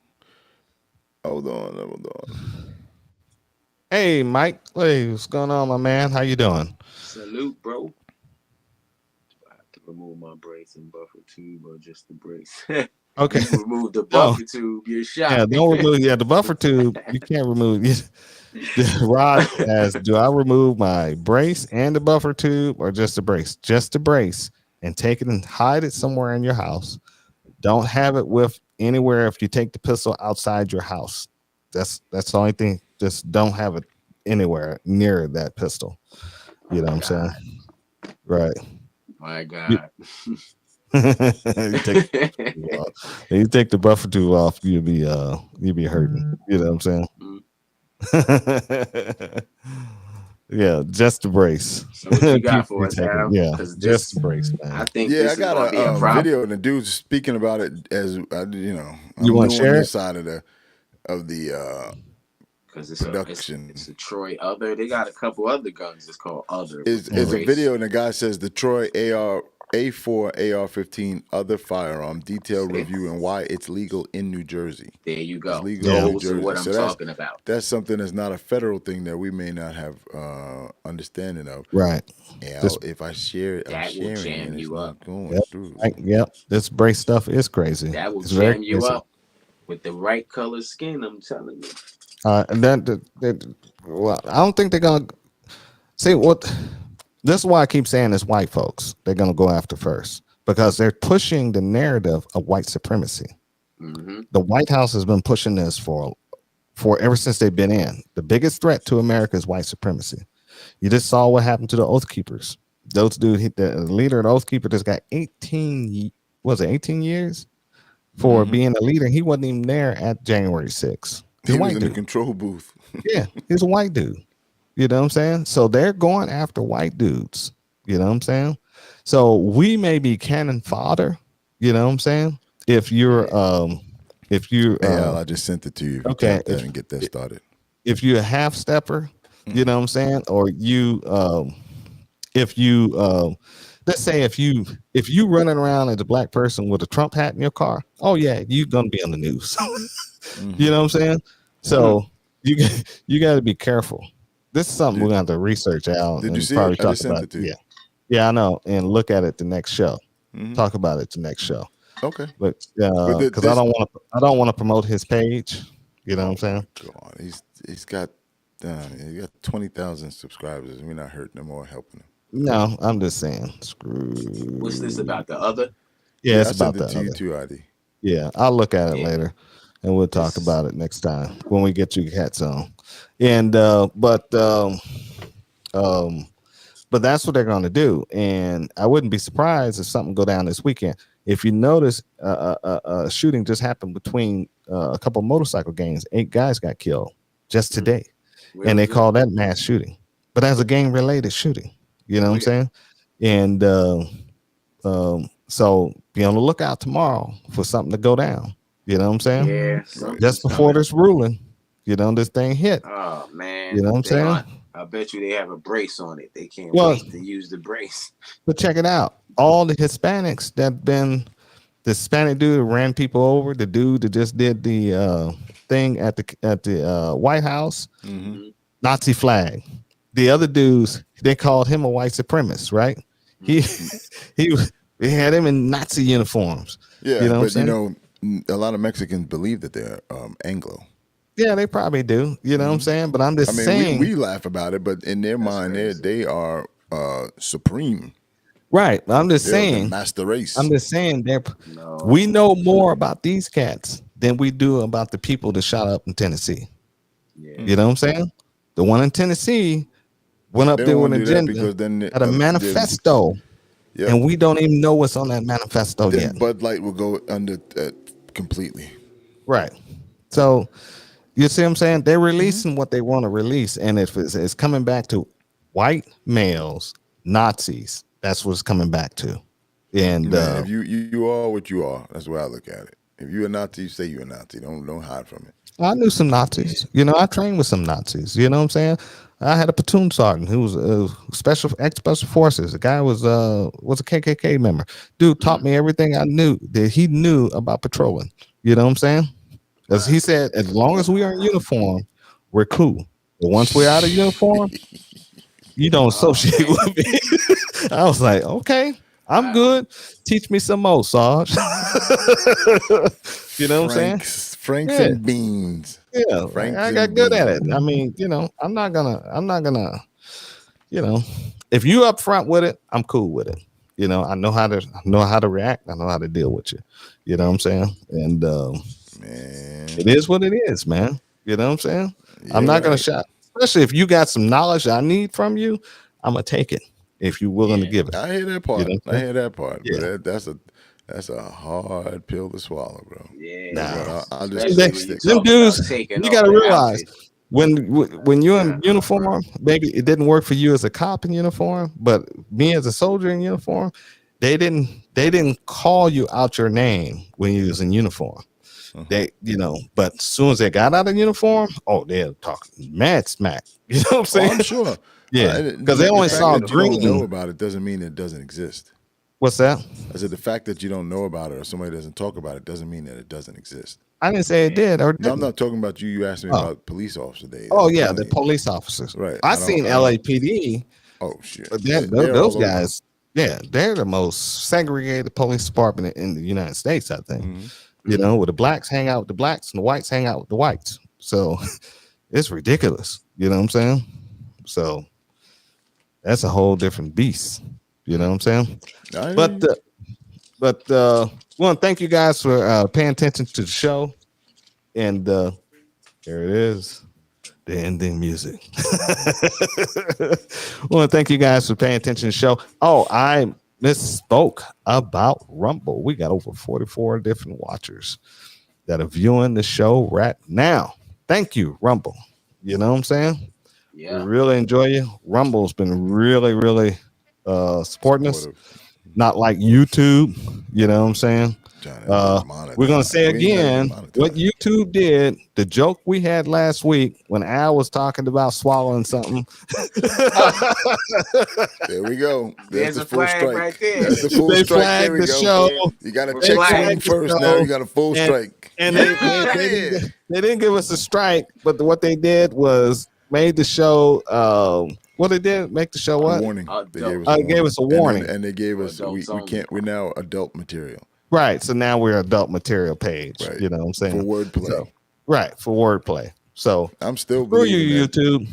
A: Hold on. Hold on.
B: Hey, Mike. Hey, what's going on, my man? How you doing?
C: Salute, bro. I have to remove my brace and buffer tube or just the brace.
B: Okay.
C: You remove the
B: No,
C: buffer tube, you're shot.
B: yeah, don't remove. Yeah, the buffer tube. You can't remove. Rod as do I remove my brace and the buffer tube or just the brace? Just the brace and take it and hide it somewhere in your house. Don't have it with anywhere if you take the pistol outside your house. That's the only thing. Just don't have it anywhere near that pistol. You know what I'm saying?
C: God,
B: Right.
C: my
B: You,
C: God.
B: you take you take the buffer tube off, you'll be hurting. You know what I'm saying? Yeah, just the brace.
C: So what you got
B: People
C: for
B: be
C: us,
B: taking,
C: Al?
B: yeah,
C: Because
B: just the
C: this,
B: brace,
C: I
B: man.
C: think
A: Yeah, I
C: this is
A: got
C: going to be a
A: a
C: problem.
A: video and the dude's speaking about it as
B: You
A: I'm
B: want to
A: new on
B: share
A: this
B: it?
A: side of the
C: Because
A: production.
C: it's a Troy other. They got a couple other guns. It's called other with the
A: Is a
C: brace.
A: video and the guy says the Troy A4 AR-15 other firearm detailed
C: See?
A: review and why it's legal in New Jersey.
C: There you
A: It's
C: go.
A: legal in
B: Yeah,
A: New
C: Those are
A: Jersey.
C: what I'm
A: So
C: talking about.
A: that's something that's not a federal thing that we may not have understanding of.
B: right.
A: And
B: This,
A: if I share it, I'm
C: That will
A: sharing
C: jam
A: and it's
C: you up.
A: not going
B: yep,
A: through.
B: right, yep. This brace stuff is crazy.
C: That will
B: It's very
C: jam you
B: crazy.
C: up with the right color skin. I'm telling you.
B: And well, I don't think they're gonna see what. This is why I keep saying it's white folks they're gonna go after first because they're pushing the narrative of white supremacy.
C: Mm-hmm.
B: The White House has been pushing this for ever since they've been in. The biggest threat to America is white supremacy. You just saw what happened to the Oath Keepers. Those dude, the leader of the Oath Keeper, just got 18 years for being a leader. He wasn't even there at January 6th. He's
A: He
B: a
A: was
B: white
A: in the
B: dude.
A: control booth.
B: Yeah, he's a white dude. You know what I'm saying? So they're going after white dudes. You know what I'm saying? So we may be cannon fodder. You know what I'm saying? If you're if you
A: Hey, Al, I just sent it to you. If you
B: okay,
A: tap that and get that started.
B: if you're a half stepper, you know what I'm saying, or you if you let's say if you running around as a black person with a Trump hat in your car, oh yeah, you're gonna be on the news. You know what I'm saying? So you you got to be careful. This is something we're gonna have to research out
A: Did you
B: and
A: see
B: probably
A: it? I
B: talk
A: just sent
B: about.
A: it to you.
B: Yeah, yeah, I know, and look at it the next show. Talk about it the next show.
A: Okay.
B: But
A: But
B: because I don't want to promote his page. You know what I'm saying?
A: God, he's got he got 20,000 subscribers, and we're not hurting him or helping him.
B: No, I'm just saying. Screw.
C: What's this about? The other?
B: Yeah, it's
A: I
B: about
A: sent
B: the
A: it to you
B: other.
A: too, ID.
B: Yeah, I'll look at it
C: Yeah.
B: later, and we'll talk
C: This-
B: about it next time when we get you cats on. And but that's what they're going to do, and I wouldn't be surprised if something go down this weekend. If you notice, a shooting just happened between a couple of motorcycle gangs. 8 guys got killed just today,
C: Where
B: and they
C: was it?
B: call that mass shooting. But that's a gang related shooting. You know what I'm saying? And so be on the lookout tomorrow for something to go down. You know what I'm saying?
C: Yeah, something's
B: Just before
C: coming.
B: this ruling, this thing hit.
C: Oh man,
B: You know what I'm saying?
C: I bet you they have a brace on it. They can't
B: Well,
C: wait to use the brace.
B: but check it out. All the Hispanics that been the Hispanic dude who ran people over, the dude that just did the thing at the White House, Nazi flag. The other dudes, they called him a white supremacist, right? He they had him in Nazi uniforms.
A: Yeah,
B: You know what I'm
A: but
B: saying?
A: a lot of Mexicans believe that they're Anglo.
B: Yeah, they probably do. You know what I'm saying? But I'm just
A: I mean,
B: saying.
A: we laugh about it, but in their mind, they are supreme.
B: Right. I'm just
A: They're the
B: saying.
A: master race.
B: I'm just saying
C: No.
B: we know more about these cats than we do about the people that shot up in Tennessee.
C: Yeah.
B: You know what I'm saying? The one in Tennessee went up
A: They
B: there
A: don't
B: with
A: want
B: an
A: to do that
B: agenda,
A: because then
B: had a manifesto, and we don't even know what's on that manifesto
A: then
B: yet.
A: Bud Light will go under completely.
B: Right. So you see what I'm saying? They're releasing what they want to release, and if it's coming back to white males, Nazis, that's what it's coming back to. And
A: Man, if you are what you are, that's the way I look at it. If you're a Nazi, say you're a Nazi. Don't hide from it.
B: I knew some Nazis. I trained with some Nazis. You know what I'm saying? I had a platoon sergeant who was special forces. The guy was a KKK member. Dude taught me everything I knew that he knew about patrolling. You know what I'm saying? As he said, as long as we are in uniform, we're cool. But once we're out of uniform, you don't associate with me. I was like, okay, I'm good. Teach me some more, Sarge. You know what I'm saying?
A: Franks
B: Yeah.
A: and beans.
B: Yeah,
A: Franks
B: I got
A: and
B: good at it.
A: beans.
B: I mean, I'm not gonna, if you up front with it, I'm cool with it. I know how to react. I know how to deal with you. You know what I'm saying? And
A: Man.
B: it is what it is, man. You know what I'm saying?
A: Yeah,
B: I'm not gonna
A: right.
B: shout, especially if you got some knowledge I need from you. I'm gonna take it if you're willing to give it.
A: I hear that part.
B: You know what I'm
A: I
B: saying?
A: hear that part.
B: Yeah.
A: But that's a hard pill to swallow, bro.
C: Yeah.
B: Nah.
A: I'll
C: Especially
A: just
C: when you
A: stick.
C: talk
B: Them dudes,
C: about taking
B: you
C: off
B: got to
C: the
B: realize
C: outfit.
B: when you're in uniform, maybe it didn't work for you as a cop in uniform, but me as a soldier in uniform, they didn't call you out your name when you was in uniform. They, but as soon as they got out of uniform, oh, they're talking mad smack. You know what I'm saying?
A: I'm sure.
B: Yeah, because they
A: the
B: only
A: fact
B: saw
A: that you don't know
B: green.
A: about it doesn't mean it doesn't exist.
B: What's that?
A: I said the fact that you don't know about it or somebody doesn't talk about it doesn't mean that it doesn't exist.
B: I didn't say it did or
A: No, I'm
B: didn't.
A: not talking about you. You asked me about police officer days.
B: Oh
A: I'm
B: yeah,
A: telling
B: the
A: you.
B: police officers.
A: Right.
B: I seen LAPD.
A: Oh shit.
B: But
A: They're
B: those
A: all over.
B: guys, yeah, they're the most segregated police department in the United States, I think. Where the blacks hang out with the blacks and the whites hang out with the whites. So, it's ridiculous. You know what I'm saying? So that's a whole different beast. You know what I'm saying? But we want to thank you guys for paying attention to the show. And there it is, the ending music. We want to thank you guys for paying attention to the show. Oh, I misspoke about Rumble. We got over 44 different watchers that are viewing the show right now. Thank you, Rumble. You know what I'm saying?
C: Yeah.
B: We really enjoy you. Rumble's been really, really supporting us. Not like YouTube. You know what I'm saying? We're gonna say again what YouTube did. The joke we had last week when Al was talking about swallowing something.
A: There we go.
C: There's a flag right there.
A: That's the full
B: They
A: strike. There
B: flagged
A: we
B: the
A: go.
B: show.
A: You got to
B: They
A: check
B: flagged
A: something
B: the
A: first.
B: show.
A: Now you got a full strike.
B: And they didn't give us a strike, but what they did was made the show. What they did make the show what?
A: A warning. They
B: gave us a warning,
A: and they gave us we can't. We're now adult material.
B: Right. So now we're adult material page.
A: Right.
B: You know what I'm saying?
A: For wordplay.
B: So, right. For wordplay. So
A: I'm still
B: through you, YouTube.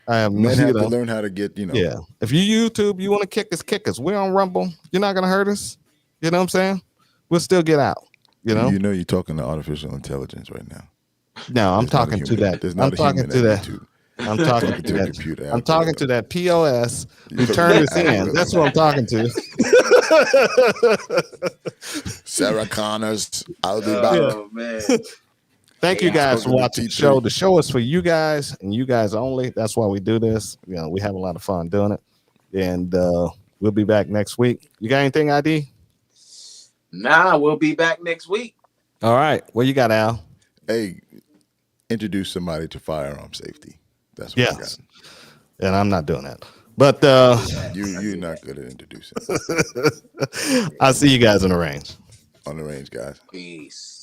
A: Men have to learn how to get,
B: Yeah. If you YouTube, you want to kick us. We're on Rumble. You're not going to hurt us. You know what I'm saying? We'll still get out. You know?
A: You're talking to artificial intelligence right now.
B: No, I'm talking to that. I'm talking to that. I'm talking to that computer. I'm talking to that POS who turned us in. That's what I'm talking to.
A: Sarah Connors. I'll be back.
C: Oh, man.
B: Thank you guys for watching the show. The show is for you guys and you guys only. That's why we do this. You know, we have a lot of fun doing it. And we'll be back next week. You got anything, ID?
C: Nah, we'll be back next week.
B: All right. What you got, Al?
A: Hey, introduce somebody to firearm safety. That's what I got.
B: And I'm not doing that. But
A: you're not good at introducing.
B: I'll see you guys on the range.
A: On the range, guys.
C: Peace.